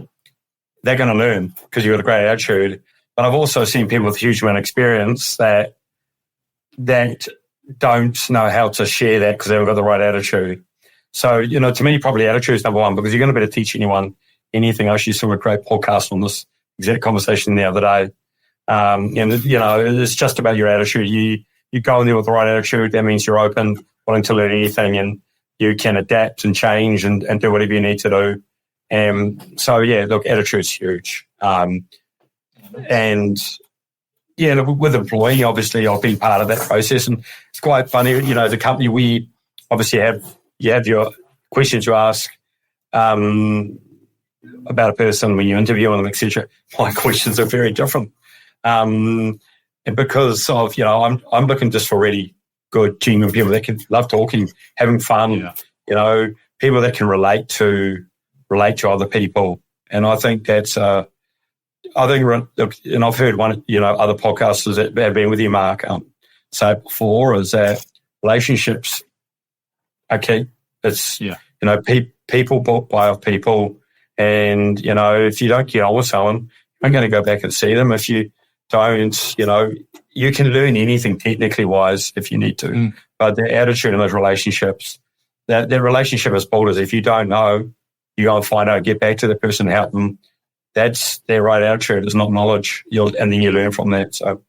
Speaker 3: going to learn because you've got a great attitude. But I've also seen people with huge amount of experience that don't know how to share that because they haven't got the right attitude. So, you know, to me, probably attitude is number one, because you're going to be able to teach anyone anything. I actually saw a great podcast on this exact conversation the other day. And, you know, it's just about your attitude. You go in there with the right attitude. That means you're open, willing to learn anything, and you can adapt and change and do whatever you need to do. So, yeah, look, attitude's huge. And, yeah, with employing, obviously, I've been part of that process. And it's quite funny, you know, the company, we obviously have your questions you ask about a person when you interview them, etc. My questions are very different. And because of, you know, I'm looking just for really good, genuine people that can love talking, having fun, you know, people that can relate to other people. And I think that's, and I've heard other podcasters that have been with you, Mark, say it before, is that relationships are key. It's, you know, people bought by people. And, you know, if you don't get on with someone, I'm going to go back and see them. If you don't, you know, you can learn anything technically wise if you need to. But the attitude in those relationships, that relationship is built as if you don't know, you go and find out, get back to the person, help them. That's their right attitude. It's not knowledge. And then you learn from that. So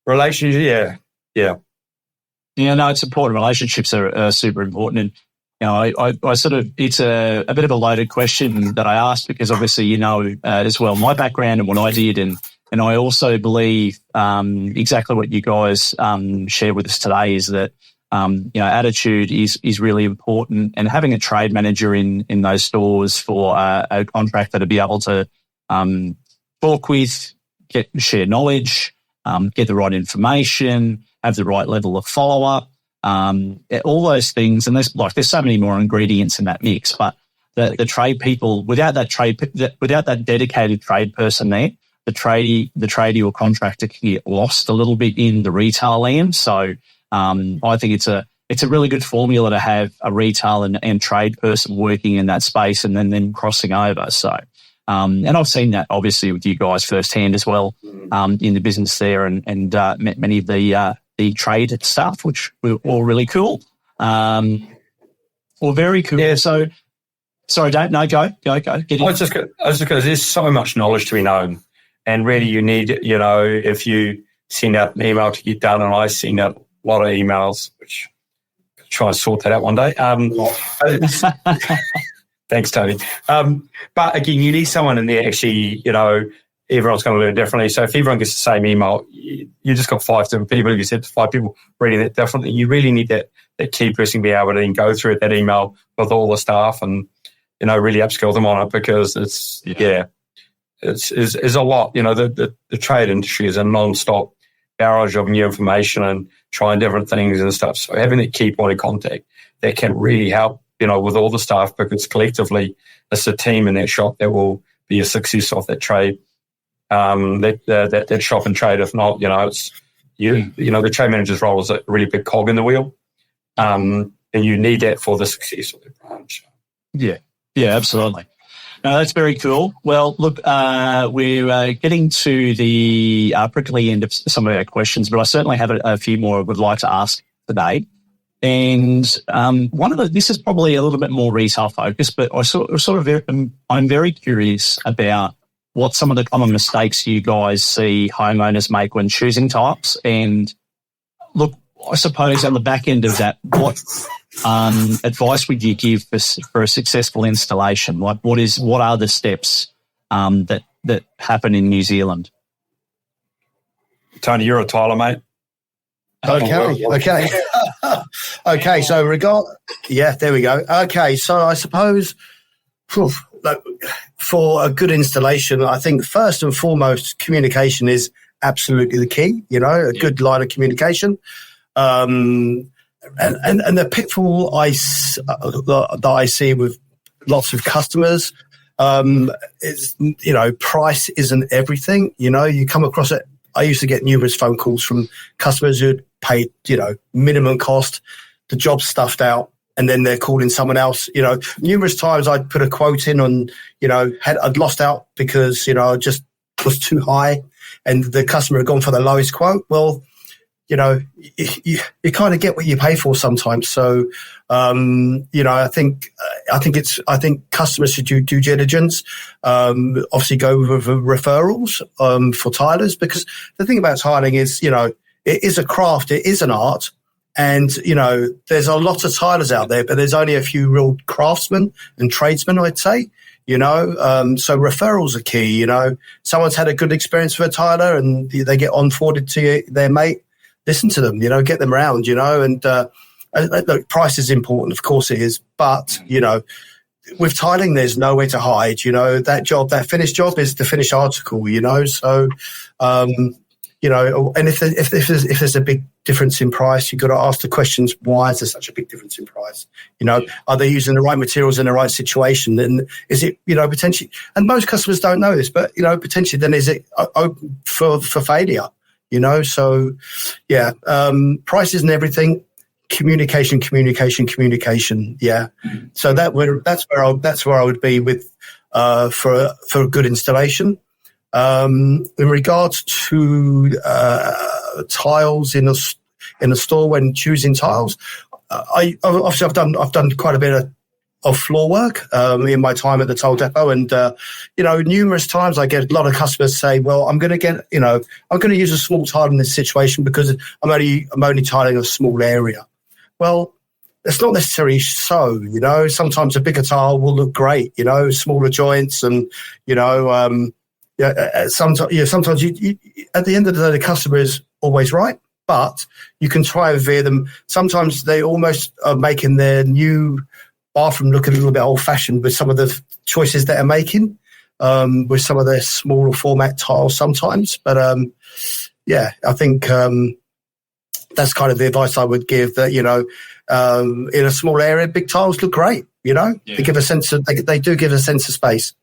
Speaker 3: relationships, yeah.
Speaker 2: Yeah, no, it's important. Relationships are super important. And, you know, I sort of, it's a bit of a loaded question that I asked because obviously, you know, as well, my background and what I did. And I also believe exactly what you guys shared with us today is that, you know, attitude is really important, and having a trade manager in those stores for a contractor to be able to talk with, share knowledge, get the right information, have the right level of follow-up, all those things. And there's so many more ingredients in that mix, but the trade people, without that dedicated trade person there, the tradie or contractor can get lost a little bit in the retail land. So I think it's a really good formula to have a retail and trade person working in that space and then crossing over. So and I've seen that obviously with you guys firsthand as well in the business there, and met many of the trade staff, which were all really cool. Or very cool. Yeah. So sorry, Dave. No, go. Get in.
Speaker 3: I was just because there's so much knowledge to be known. And really, you need, you know, if you send out an email to get done, and I send out a lot of emails, which I'll try and sort that out one day. Thanks, Tony. But again, you need someone in there actually, you know, everyone's going to learn differently. So if everyone gets the same email, you just got 5 different people. If you said 5 people reading it differently, you really need that key person to be able to then go through that email with all the staff and, really upskill them on it, because it's a lot. The trade industry is a non-stop barrage of new information and trying different things and stuff. So having that key point of contact that can really help, with all the staff, because collectively it's a team in that shop that will be a success of that trade, that shop and trade. If not, it's the trade manager's role is a really big cog in the wheel, and you need that for the success of the branch.
Speaker 2: Yeah, absolutely. No, that's very cool. Well, look, we're getting to the prickly end of some of our questions, but I certainly have a few more I would like to ask today. And this is probably a little bit more retail focused, but I'm very curious about what some of the common mistakes you guys see homeowners make when choosing types. And look, I suppose on the back end of that, what advice would you give for a successful installation? Like, what are the steps that happen in New Zealand?
Speaker 3: Tony, you're a tiler, mate.
Speaker 4: Okay. Okay. So there we go. Okay. So I suppose for a good installation, I think first and foremost, communication is absolutely the key. A good line of communication. And the pitfall that I see with lots of customers is, price isn't everything. You come across it. I used to get numerous phone calls from customers who'd paid, minimum cost, the job stuffed out, and then they're calling someone else. Numerous times I'd put a quote in on, I'd lost out because, I just was too high and the customer had gone for the lowest quote. Well, you kind of get what you pay for sometimes. So, I think customers should do due diligence. Obviously go with referrals, for tilers, because the thing about tiling is, it is a craft, it is an art. And, there's a lot of tilers out there, but there's only a few real craftsmen and tradesmen, I'd say. So referrals are key. Someone's had a good experience with a tiler and they get on forwarded to their mate. Listen to them, get them around, and look, price is important, of course it is, but, with tiling, there's nowhere to hide, that finished job is the finished article, so, and if there's a big difference in price, you've got to ask the questions, why is there such a big difference in price? Are they using the right materials in the right situation? And is it, potentially, and most customers don't know this, but, potentially then is it open for failure? So price isn't everything. Communication. Yeah. So that's where I would be with, for a good installation. In regards to, tiles in a store when choosing tiles, I've done quite a bit of floor work in my time at the tile depot, and numerous times I get a lot of customers say, "Well, I'm going to use a small tile in this situation because I'm only tiling a small area." Well, it's not necessarily so. Sometimes a bigger tile will look great. Smaller joints, and sometimes you at the end of the day, the customer is always right, but you can try and veer them. Sometimes they almost are making their new bathroom look a little bit old-fashioned with some of the choices that they're making, with some of their smaller format tiles sometimes. But, I think that's kind of the advice I would give, that, in a small area, big tiles look great, They give a sense of, they do give a sense of space.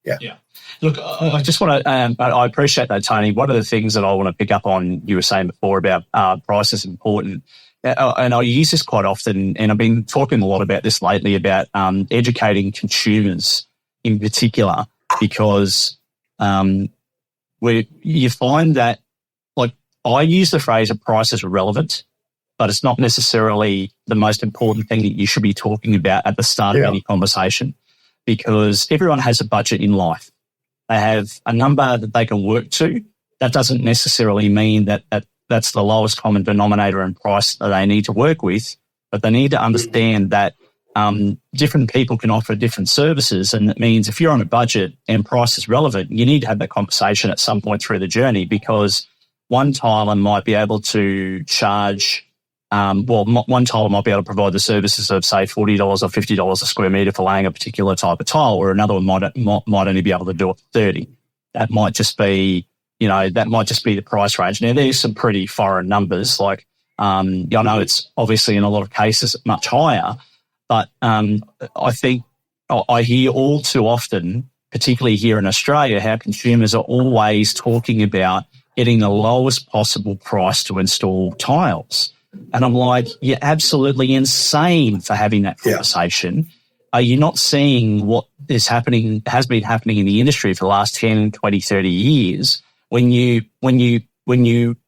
Speaker 4: Yeah.
Speaker 2: Look, I just want to, I appreciate that, Tony. One of the things that I want to pick up on, you were saying before about price is important. And I use this quite often, and I've been talking a lot about this lately, about educating consumers in particular, because you find that, like, I use the phrase a price is irrelevant, but it's not necessarily the most important thing that you should be talking about at the start of any conversation, because everyone has a budget in life. They have a number that they can work to. That doesn't necessarily mean that that's the lowest common denominator in price that they need to work with, but they need to understand that different people can offer different services, and it means if you're on a budget and price is relevant, you need to have that conversation at some point through the journey, because one tiler might be able to charge, one tiler might be able to provide the services of, say, $40 or $50 a square metre for laying a particular type of tile, or another one might only be able to do it for $30. That might just be, the price range. Now, there's some pretty foreign numbers. Like, I know it's obviously in a lot of cases much higher, but I think I hear all too often, particularly here in Australia, how consumers are always talking about getting the lowest possible price to install tiles. And I'm like, you're absolutely insane for having that conversation. Yeah. Are you not seeing what has been happening in the industry for the last 10, 20, 30 years? When you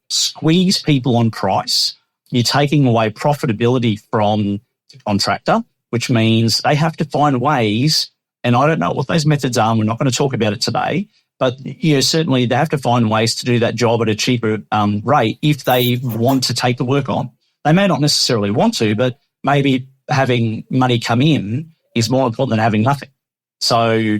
Speaker 2: squeeze people on price, you're taking away profitability from the contractor, which means they have to find ways, and I don't know what those methods are, and we're not going to talk about it today, but certainly they have to find ways to do that job at a cheaper rate if they want to take the work on. They may not necessarily want to, but maybe having money come in is more important than having nothing. So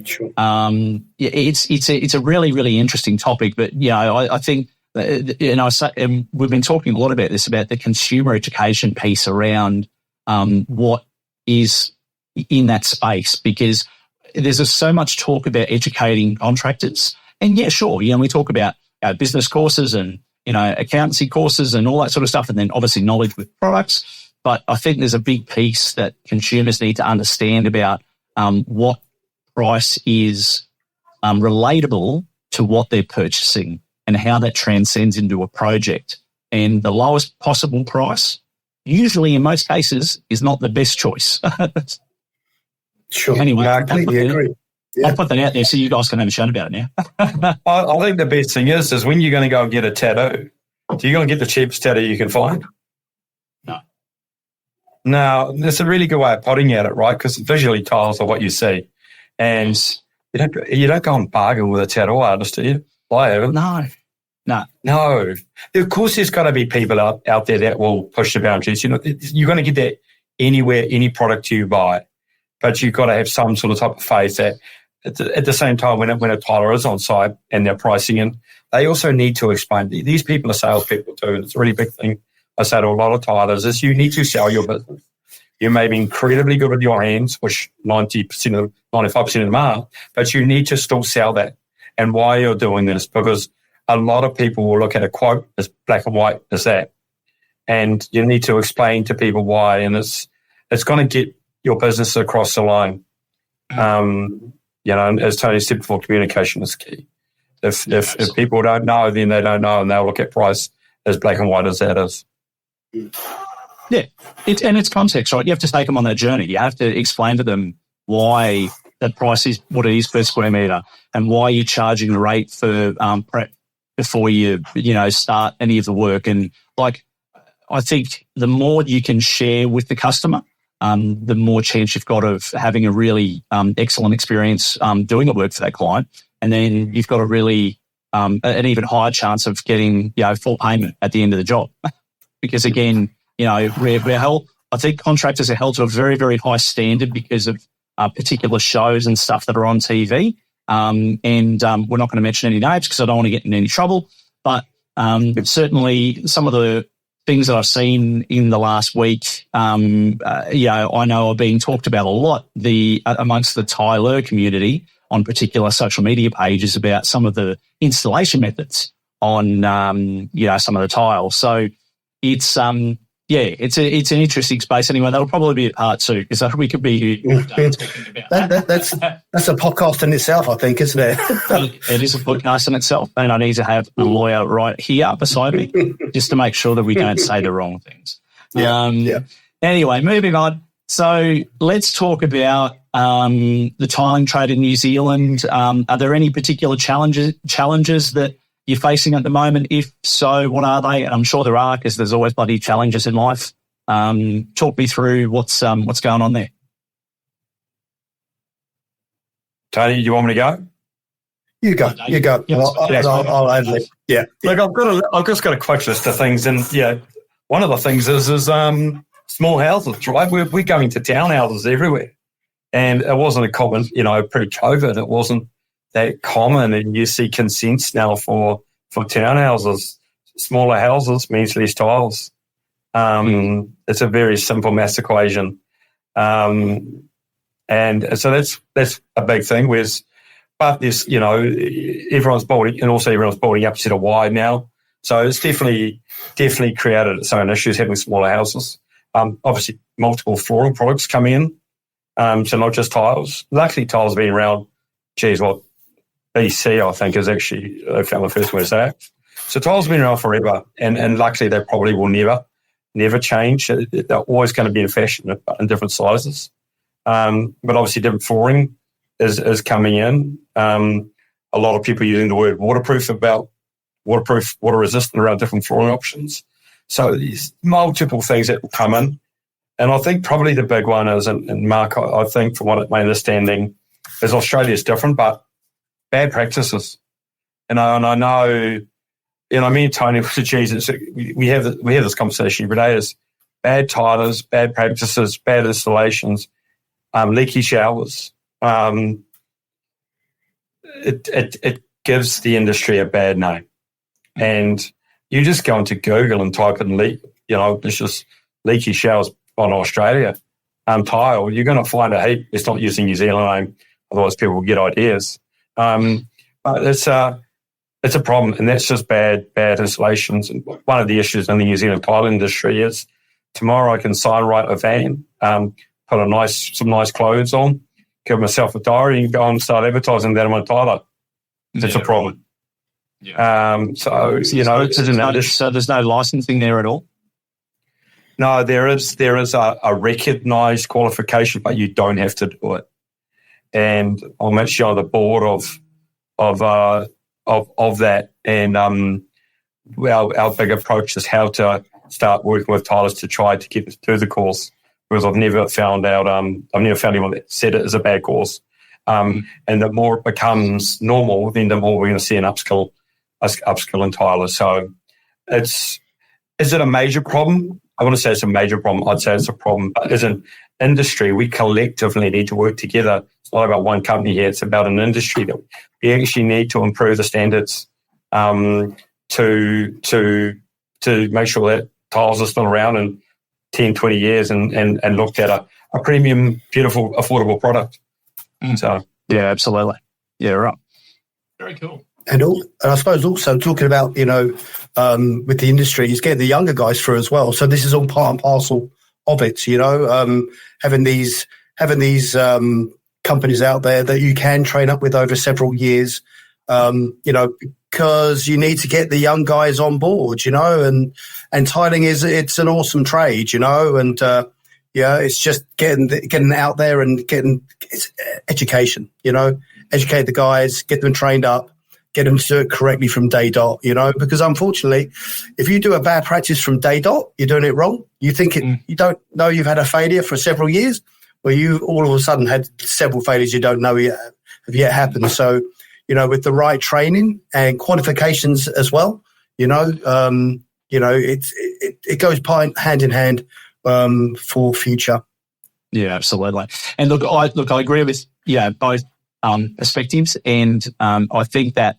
Speaker 2: it's a really, really interesting topic. But, I think, we've been talking a lot about this, about the consumer education piece around what is in that space, because there's so much talk about educating contractors. And yeah, sure, we talk about business courses and, accountancy courses and all that sort of stuff, and then obviously knowledge with products. But I think there's a big piece that consumers need to understand about what price is relatable to what they're purchasing and how that transcends into a project. And the lowest possible price, usually in most cases, is not the best choice.
Speaker 4: Sure.
Speaker 2: Anyway,
Speaker 4: I completely agree. Yeah.
Speaker 2: I'll put that out there so you guys can have a shout about it now.
Speaker 3: I think the best thing is when you're going to go and get a tattoo, do you going to get the cheapest tattoo you can find?
Speaker 2: No.
Speaker 3: Now, that's a really good way of putting at it, right? Because visually tiles are what you see. And you don't go and bargain with a tattoo artist, do you? No. Of course, there's got to be people out there that will push the boundaries. You're going to get that anywhere, any product you buy. But you've got to have some sort of type of faith that at the same time, when a tiler is on site and they're pricing in, they also need to explain. These people are salespeople too, and it's a really big thing I say to a lot of tilers is you need to sell your business. You may be incredibly good with your hands, which 95% of them are, but you need to still sell that. And why you're doing this, because a lot of people will look at a quote as black and white as that. And you need to explain to people why, and it's going to get your business across the line. As Tony said before, communication is key. If people don't know, then they don't know, and they'll look at price as black and white as that is.
Speaker 2: Yeah, it's context, right? You have to take them on that journey. You have to explain to them why that price is what it is per square metre, and why you're charging the rate for prep before you start any of the work. And I think the more you can share with the customer, the more chance you've got of having a really excellent experience doing the work for that client. And then you've got a really an even higher chance of getting full payment at the end of the job. Because again, we're held. I think contractors are held to a very, very high standard because of particular shows and stuff that are on TV. And we're not going to mention any names because I don't want to get in any trouble. But certainly some of the things that I've seen in the last week, I know are being talked about a lot amongst the tiler community on particular social media pages about some of the installation methods on, some of the tiles. So it's it's an interesting space. Anyway, that'll probably be a part two because we could be talking about
Speaker 4: that's a podcast in itself, I think, isn't it?
Speaker 2: It is a podcast in itself, and I need to have a lawyer right here beside me just to make sure that we don't say the wrong things. Anyway, moving on. So let's talk about the tiling trade in New Zealand. Are there any particular challenges that you're facing at the moment? If so, what are they? And I'm sure there are, because there's always bloody challenges in life. Talk me through what's going on there.
Speaker 3: Tony, do you want me to go?
Speaker 4: You go. Yep. I'll add it. Yeah.
Speaker 3: Look, I've just got a quick list of things, and one of the things is small houses, right? We're going to townhouses everywhere. And it wasn't a common, pre-COVID, it wasn't that common. And you see consents now for townhouses. Smaller houses means less tiles. It's a very simple maths equation. And so that's a big thing. But there's, everyone's building, and also everyone's building up a set of wide now. So it's definitely created its own issues having smaller houses. Obviously, multiple flooring products come in. So not just tiles. Luckily, tiles have been around, BC, I think, is actually, I found the first one to say it. So tiles have been around forever, and luckily they probably will never change. They're always going to be in fashion in different sizes. But obviously different flooring is coming in. A lot of people using the word water resistant around different flooring options. So there's multiple things that will come in. And I think probably the big one is, and Mark, I think from what my understanding is, Australia is different, but bad practices. And I know, me and Tony, we have this conversation every day, is bad tilers, bad practices, bad installations, leaky showers. It gives the industry a bad name. And you just go into Google and type in it's just leaky showers on Australia tile, you're going to find a heap. It's not using New Zealand name, otherwise people will get ideas. But it's a problem, and that's just bad installations. And one of the issues in the New Zealand tile industry is tomorrow I can sign write a van, put some nice clothes on, give myself a diary, and go and start advertising that I'm a tiler. That's a problem.
Speaker 2: Yeah.
Speaker 3: So
Speaker 2: there's no licensing there at all.
Speaker 3: No, there is a recognised qualification, but you don't have to do it. And I'm actually on the board of that. And our big approach is how to start working with tilers to try to get through the course, because I've never found anyone that said it is a bad course. And the more it becomes normal, then the more we're going to see an upskill in tilers. So is it a major problem? I want to say it's a major problem. I'd say it's a problem. But as an industry, we collectively need to work together. It's not about one company here. It's about an industry that we actually need to improve the standards to make sure that tiles are still around in 10, 20 years and looked at a premium, beautiful, affordable product. So
Speaker 2: yeah, absolutely. Yeah, right. Very cool.
Speaker 4: And I suppose also talking about, with the industry, is getting the younger guys through as well. So this is all part and parcel of it, having these companies out there that you can train up with over several years, because you need to get the young guys on board, and tiling it's an awesome trade, and it's just getting out there and it's education, educate the guys, get them trained up, get them to do it correctly from day dot, because unfortunately, if you do a bad practice from day dot, you're doing it wrong. You think you don't know you've had a failure for several years, where you all of a sudden had several failures you don't know have yet happened. So, with the right training and qualifications as well, it goes hand in hand for future.
Speaker 2: Yeah, absolutely. And I agree with both perspectives, and I think that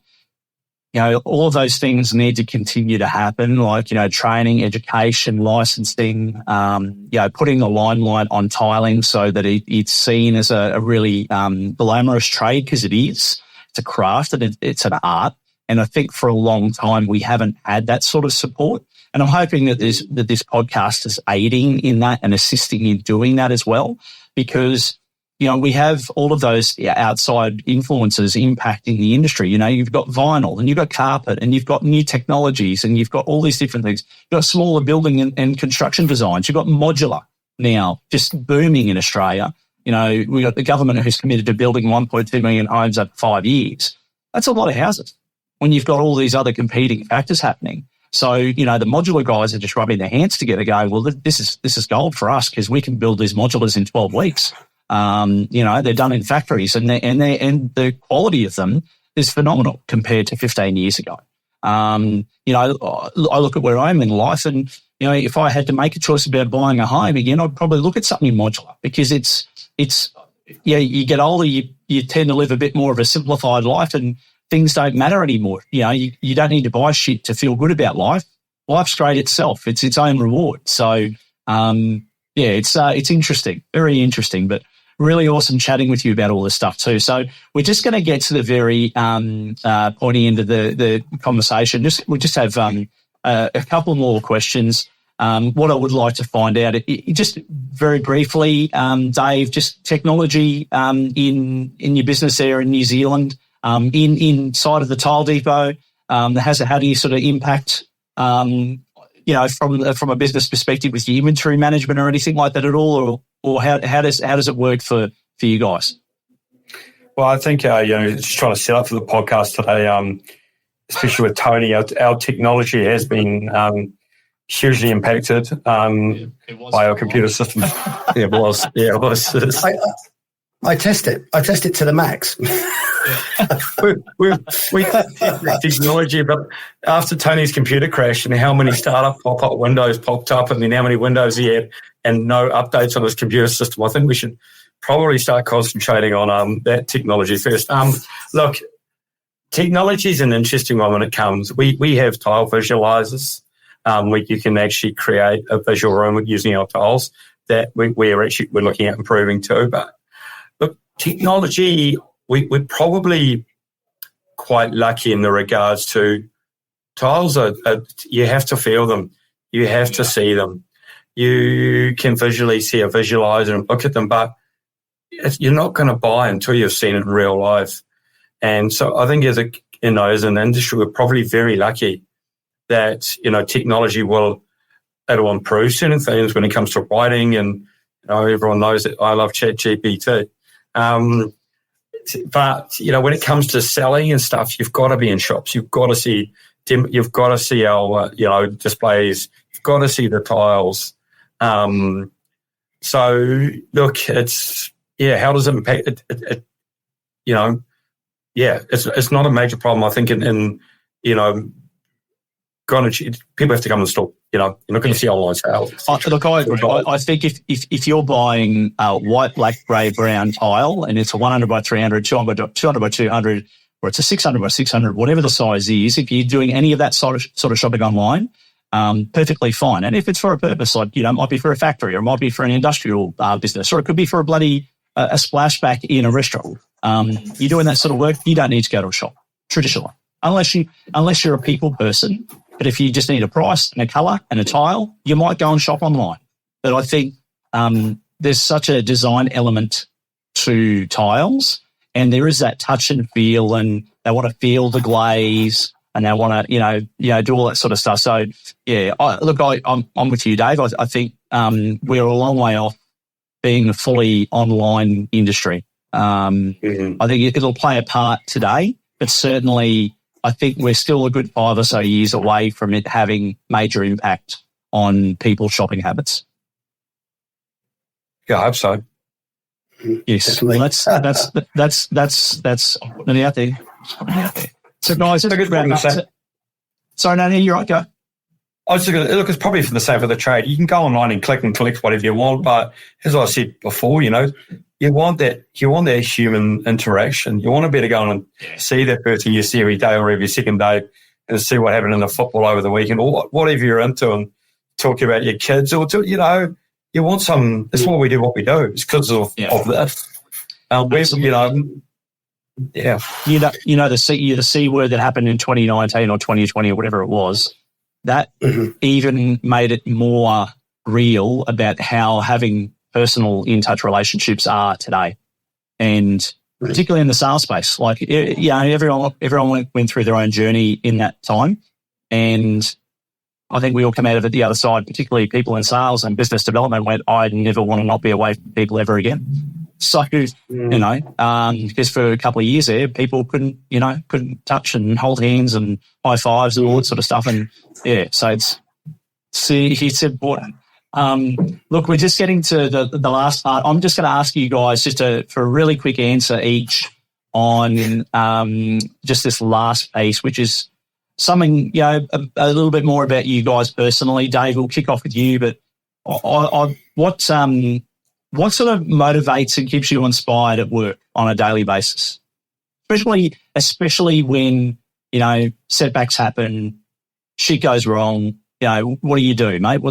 Speaker 2: all of those things need to continue to happen, like training, education, licensing, putting the limelight on tiling so that it's seen as a really glamorous trade, because it is. It's a craft and it's an art, and I think for a long time we haven't had that sort of support. And I'm hoping that this podcast is aiding in that and assisting in doing that as well, because we have all of those outside influences impacting the industry. You've got vinyl, and you've got carpet, and you've got new technologies, and you've got all these different things. You've got smaller building and construction designs. You've got modular now just booming in Australia. We've got the government who's committed to building 1.2 million homes over 5 years. That's a lot of houses when you've got all these other competing factors happening. So, the modular guys are just rubbing their hands together going, well, this is gold for us, because we can build these modulars in 12 weeks. They're done in factories, and the quality of them is phenomenal compared to 15 years ago. I look at where I am in life, and if I had to make a choice about buying a home again, I'd probably look at something modular, because it's you get older, you tend to live a bit more of a simplified life, and things don't matter anymore. You don't need to buy shit to feel good about life. Life's great itself. It's its own reward. So, it's interesting, very interesting, but really awesome chatting with you about all this stuff too. So we're just going to get to the very pointy end of the conversation. We just have a couple more questions. What I would like to find out, just very briefly, Dave, just technology in your business there in New Zealand, inside of the Tile Depot. How do you sort of impact, from a business perspective with your inventory management or anything like that at all, or how does it work for you guys?
Speaker 3: Well, I think just trying to set up for the podcast today, especially with Tony, our technology has been hugely impacted by our computer system. It was.
Speaker 4: I test it. I test it to the max.
Speaker 3: we technology, but after Tony's computer crash and how many startup pop-up windows popped up, and then how many windows he had and no updates on his computer system, I think we should probably start concentrating on that technology first. Look, technology is an interesting one when it comes. We have tile visualizers. Where you can actually create a visual room using our tiles that we're looking at improving too. But look, technology, we're probably quite lucky in the regards to tiles. You have to feel them. You have to see them. You can visually see a visualizer and look at them, but you're not going to buy until you've seen it in real life. And so I think as an industry, we're probably very lucky that, technology it'll improve certain things when it comes to writing, and, everyone knows that I love ChatGPT. But, when it comes to selling and stuff, you've got to be in shops. You've got to see our, displays. You've got to see the tiles. So look, how does it impact it? It's not a major problem. I think people have to come to the store. You're not going to see online sales.
Speaker 2: Look, I agree. I think if you're buying a white, black, grey, brown tile, and it's a 100 by 300, 200 by 200, or it's a 600 by 600, whatever the size is, if you're doing any of that sort of shopping online, perfectly fine. And if it's for a purpose, like, it might be for a factory, or it might be for an industrial business, or it could be for a splashback in a restaurant. You're doing that sort of work, you don't need to go to a shop traditionally, unless you're a people person. But if you just need a price and a colour and a tile, you might go and shop online. But I think there's such a design element to tiles, and there is that touch and feel, and they want to feel the glaze, and they want to, do all that sort of stuff. So, I'm with you, Dave. I think we're a long way off being a fully online industry. I think it'll play a part today, but certainly I think we're still a good 5 or so years away from it having major impact on people's shopping habits.
Speaker 3: Yeah, I hope so.
Speaker 2: Yes, that's putting it out there. So, guys, sorry, no, you're right. Go.
Speaker 3: I was just going to look. It's probably for the same for the trade. You can go online and click and collect whatever you want, but as I said before, you want that human interaction. You want to be able to go and see that person you see every day or every second day, and see what happened in the football over the weekend, or whatever you're into, and talk about your kids, or you want some. That's why we do what we do. It's because of this.
Speaker 2: The C word that happened in 2019 or 2020 or whatever it was, that even made it more real about how having personal in-touch relationships are today, and particularly in the sales space. Like, everyone went through their own journey in that time, and I think we all come out of it the other side, particularly people in sales and business development, went, I never want to not be away from people ever again. So, because for a couple of years there, people couldn't touch and hold hands and high fives and all that sort of stuff. And so it's important. Look, we're just getting to the last part. I'm just going to ask you guys for a really quick answer each on just this last piece, which is, something, a little bit more about you guys personally. Dave, we'll kick off with you, but what sort of motivates and keeps you inspired at work on a daily basis? Especially when, setbacks happen, shit goes wrong. What do you do, mate?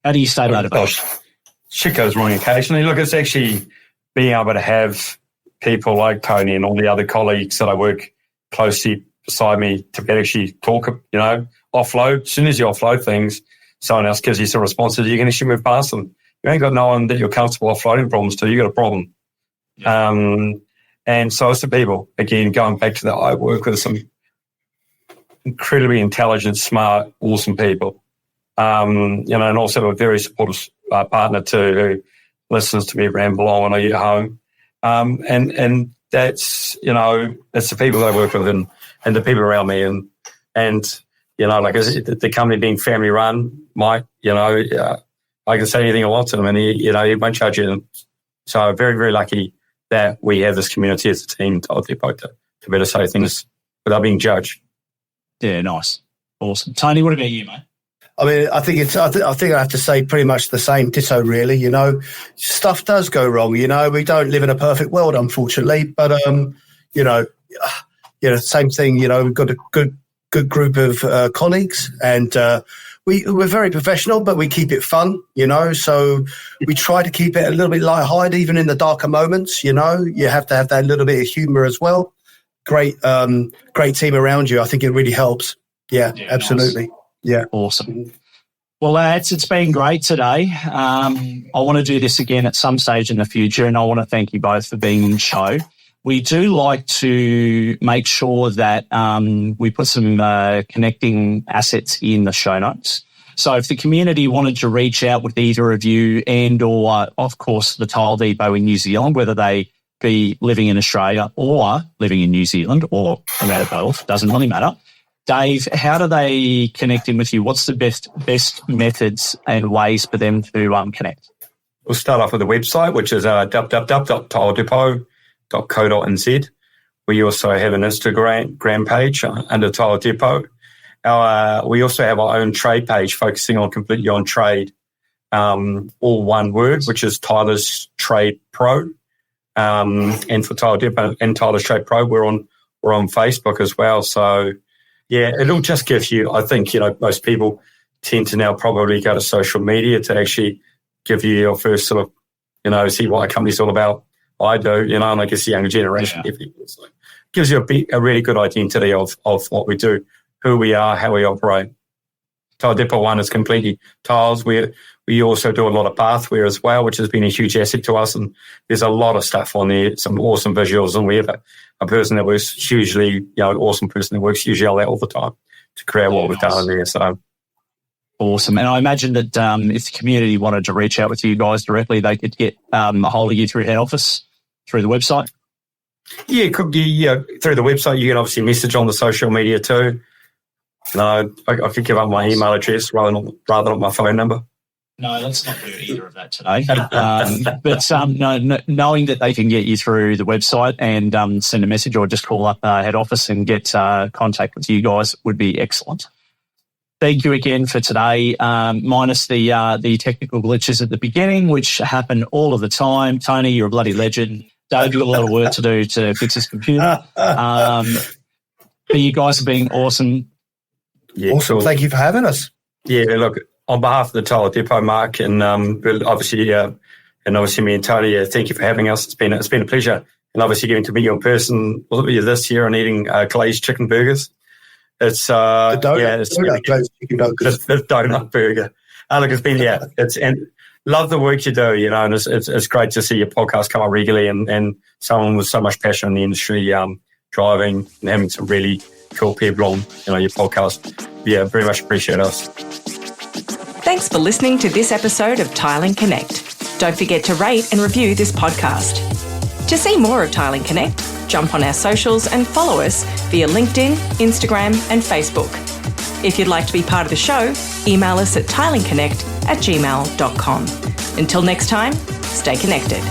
Speaker 2: How do you stay motivated?
Speaker 3: Gosh, shit goes wrong occasionally. Look, it's actually being able to have people like Tony and all the other colleagues that I work closely beside me to actually talk, offload. As soon as you offload things, someone else gives you some responses, you can actually move past them. You ain't got no one that you're comfortable offloading problems to. You got a problem. Yeah. And so it's the people, again, going back to that, I work with some incredibly intelligent, smart, awesome people. And also a very supportive partner too, who listens to me ramble on when I get home. And that's, it's the people that I work with and the people around me. And like the company being family run, Mike, I can say anything I want to them and he won't judge you. So very, very lucky that we have this community as a team to be able to better say things without being judged.
Speaker 2: Yeah, nice. Awesome. Tony, what about you, mate?
Speaker 4: I mean, I think I have to say pretty much the same ditto, really. Stuff does go wrong. We don't live in a perfect world, unfortunately. But same thing. We've got a good group of colleagues, and we're very professional, but we keep it fun. So we try to keep it a little bit lighthearted, even in the darker moments. You have to have that little bit of humour as well. Great team around you. I think it really helps. Yeah, absolutely. Nice. Yeah.
Speaker 2: Awesome. Well, lads, it's been great today. I want to do this again at some stage in the future, and I want to thank you both for being on the show. We do like to make sure that we put some connecting assets in the show notes. So if the community wanted to reach out with either of you and or, of course, the Tile Depot in New Zealand, whether they be living in Australia or living in New Zealand or around both, doesn't really matter. Dave, how do they connect in with you? What's the best methods and ways for them to connect?
Speaker 3: We'll start off with the website, which is www.tiledepot.co.nz. We also have an Instagram page under Tile Depot. We also have our own trade page focusing completely on trade, all one word, which is Tyler's Trade Pro. And for Tile Depot and Tyler's Trade Pro, we're on Facebook as well. So, yeah, it'll just give you, I think, most people tend to now probably go to social media to actually give you your first sort of, see what a company's all about. I do, and I guess the younger generation definitely. So it gives you a really good identity of what we do, who we are, how we operate. Tile Depot 1 is completely tiles. We also do a lot of bathware as well, which has been a huge asset to us. And there's a lot of stuff on there, some awesome visuals. And we have a person that works hugely, an awesome person that works hugely all the time to create what we've done there. So
Speaker 2: awesome. And I imagine that if the community wanted to reach out with you guys directly, they could get a hold of you through head office, through the website.
Speaker 3: Yeah, through the website. You can obviously message on the social media too. No, I could give up my email address rather than my phone number.
Speaker 2: No, let's not do either of that today. Knowing that they can get you through the website and send a message or just call up head office and get contact with you guys would be excellent. Thank you again for today, minus the technical glitches at the beginning, which happen all of the time. Tony, you're a bloody legend. Dave, you've got a lot of work to do to fix this computer. But you guys have been awesome.
Speaker 4: Yeah, awesome. Cool. Thank you for having us.
Speaker 3: Yeah, look, on behalf of the Tile Depot, Mark, and obviously me and Tony, thank you for having us. It's been a pleasure, and obviously getting to meet you in person. Was it this year and eating glazed chicken burgers? It's
Speaker 4: glazed chicken burgers.
Speaker 3: The donut burger. Look, it's been and love the work you do, and it's great to see your podcast come up regularly and someone with so much passion in the industry, driving and having some really cool people on, your podcast. Yeah, very much appreciate us.
Speaker 1: Thanks for listening to this episode of Tiling Connect. Don't forget to rate and review this podcast. To see more of Tiling Connect, jump on our socials and follow us via LinkedIn, Instagram and Facebook. If you'd like to be part of the show, email us at tilingconnect@gmail.com. Until next time, stay connected.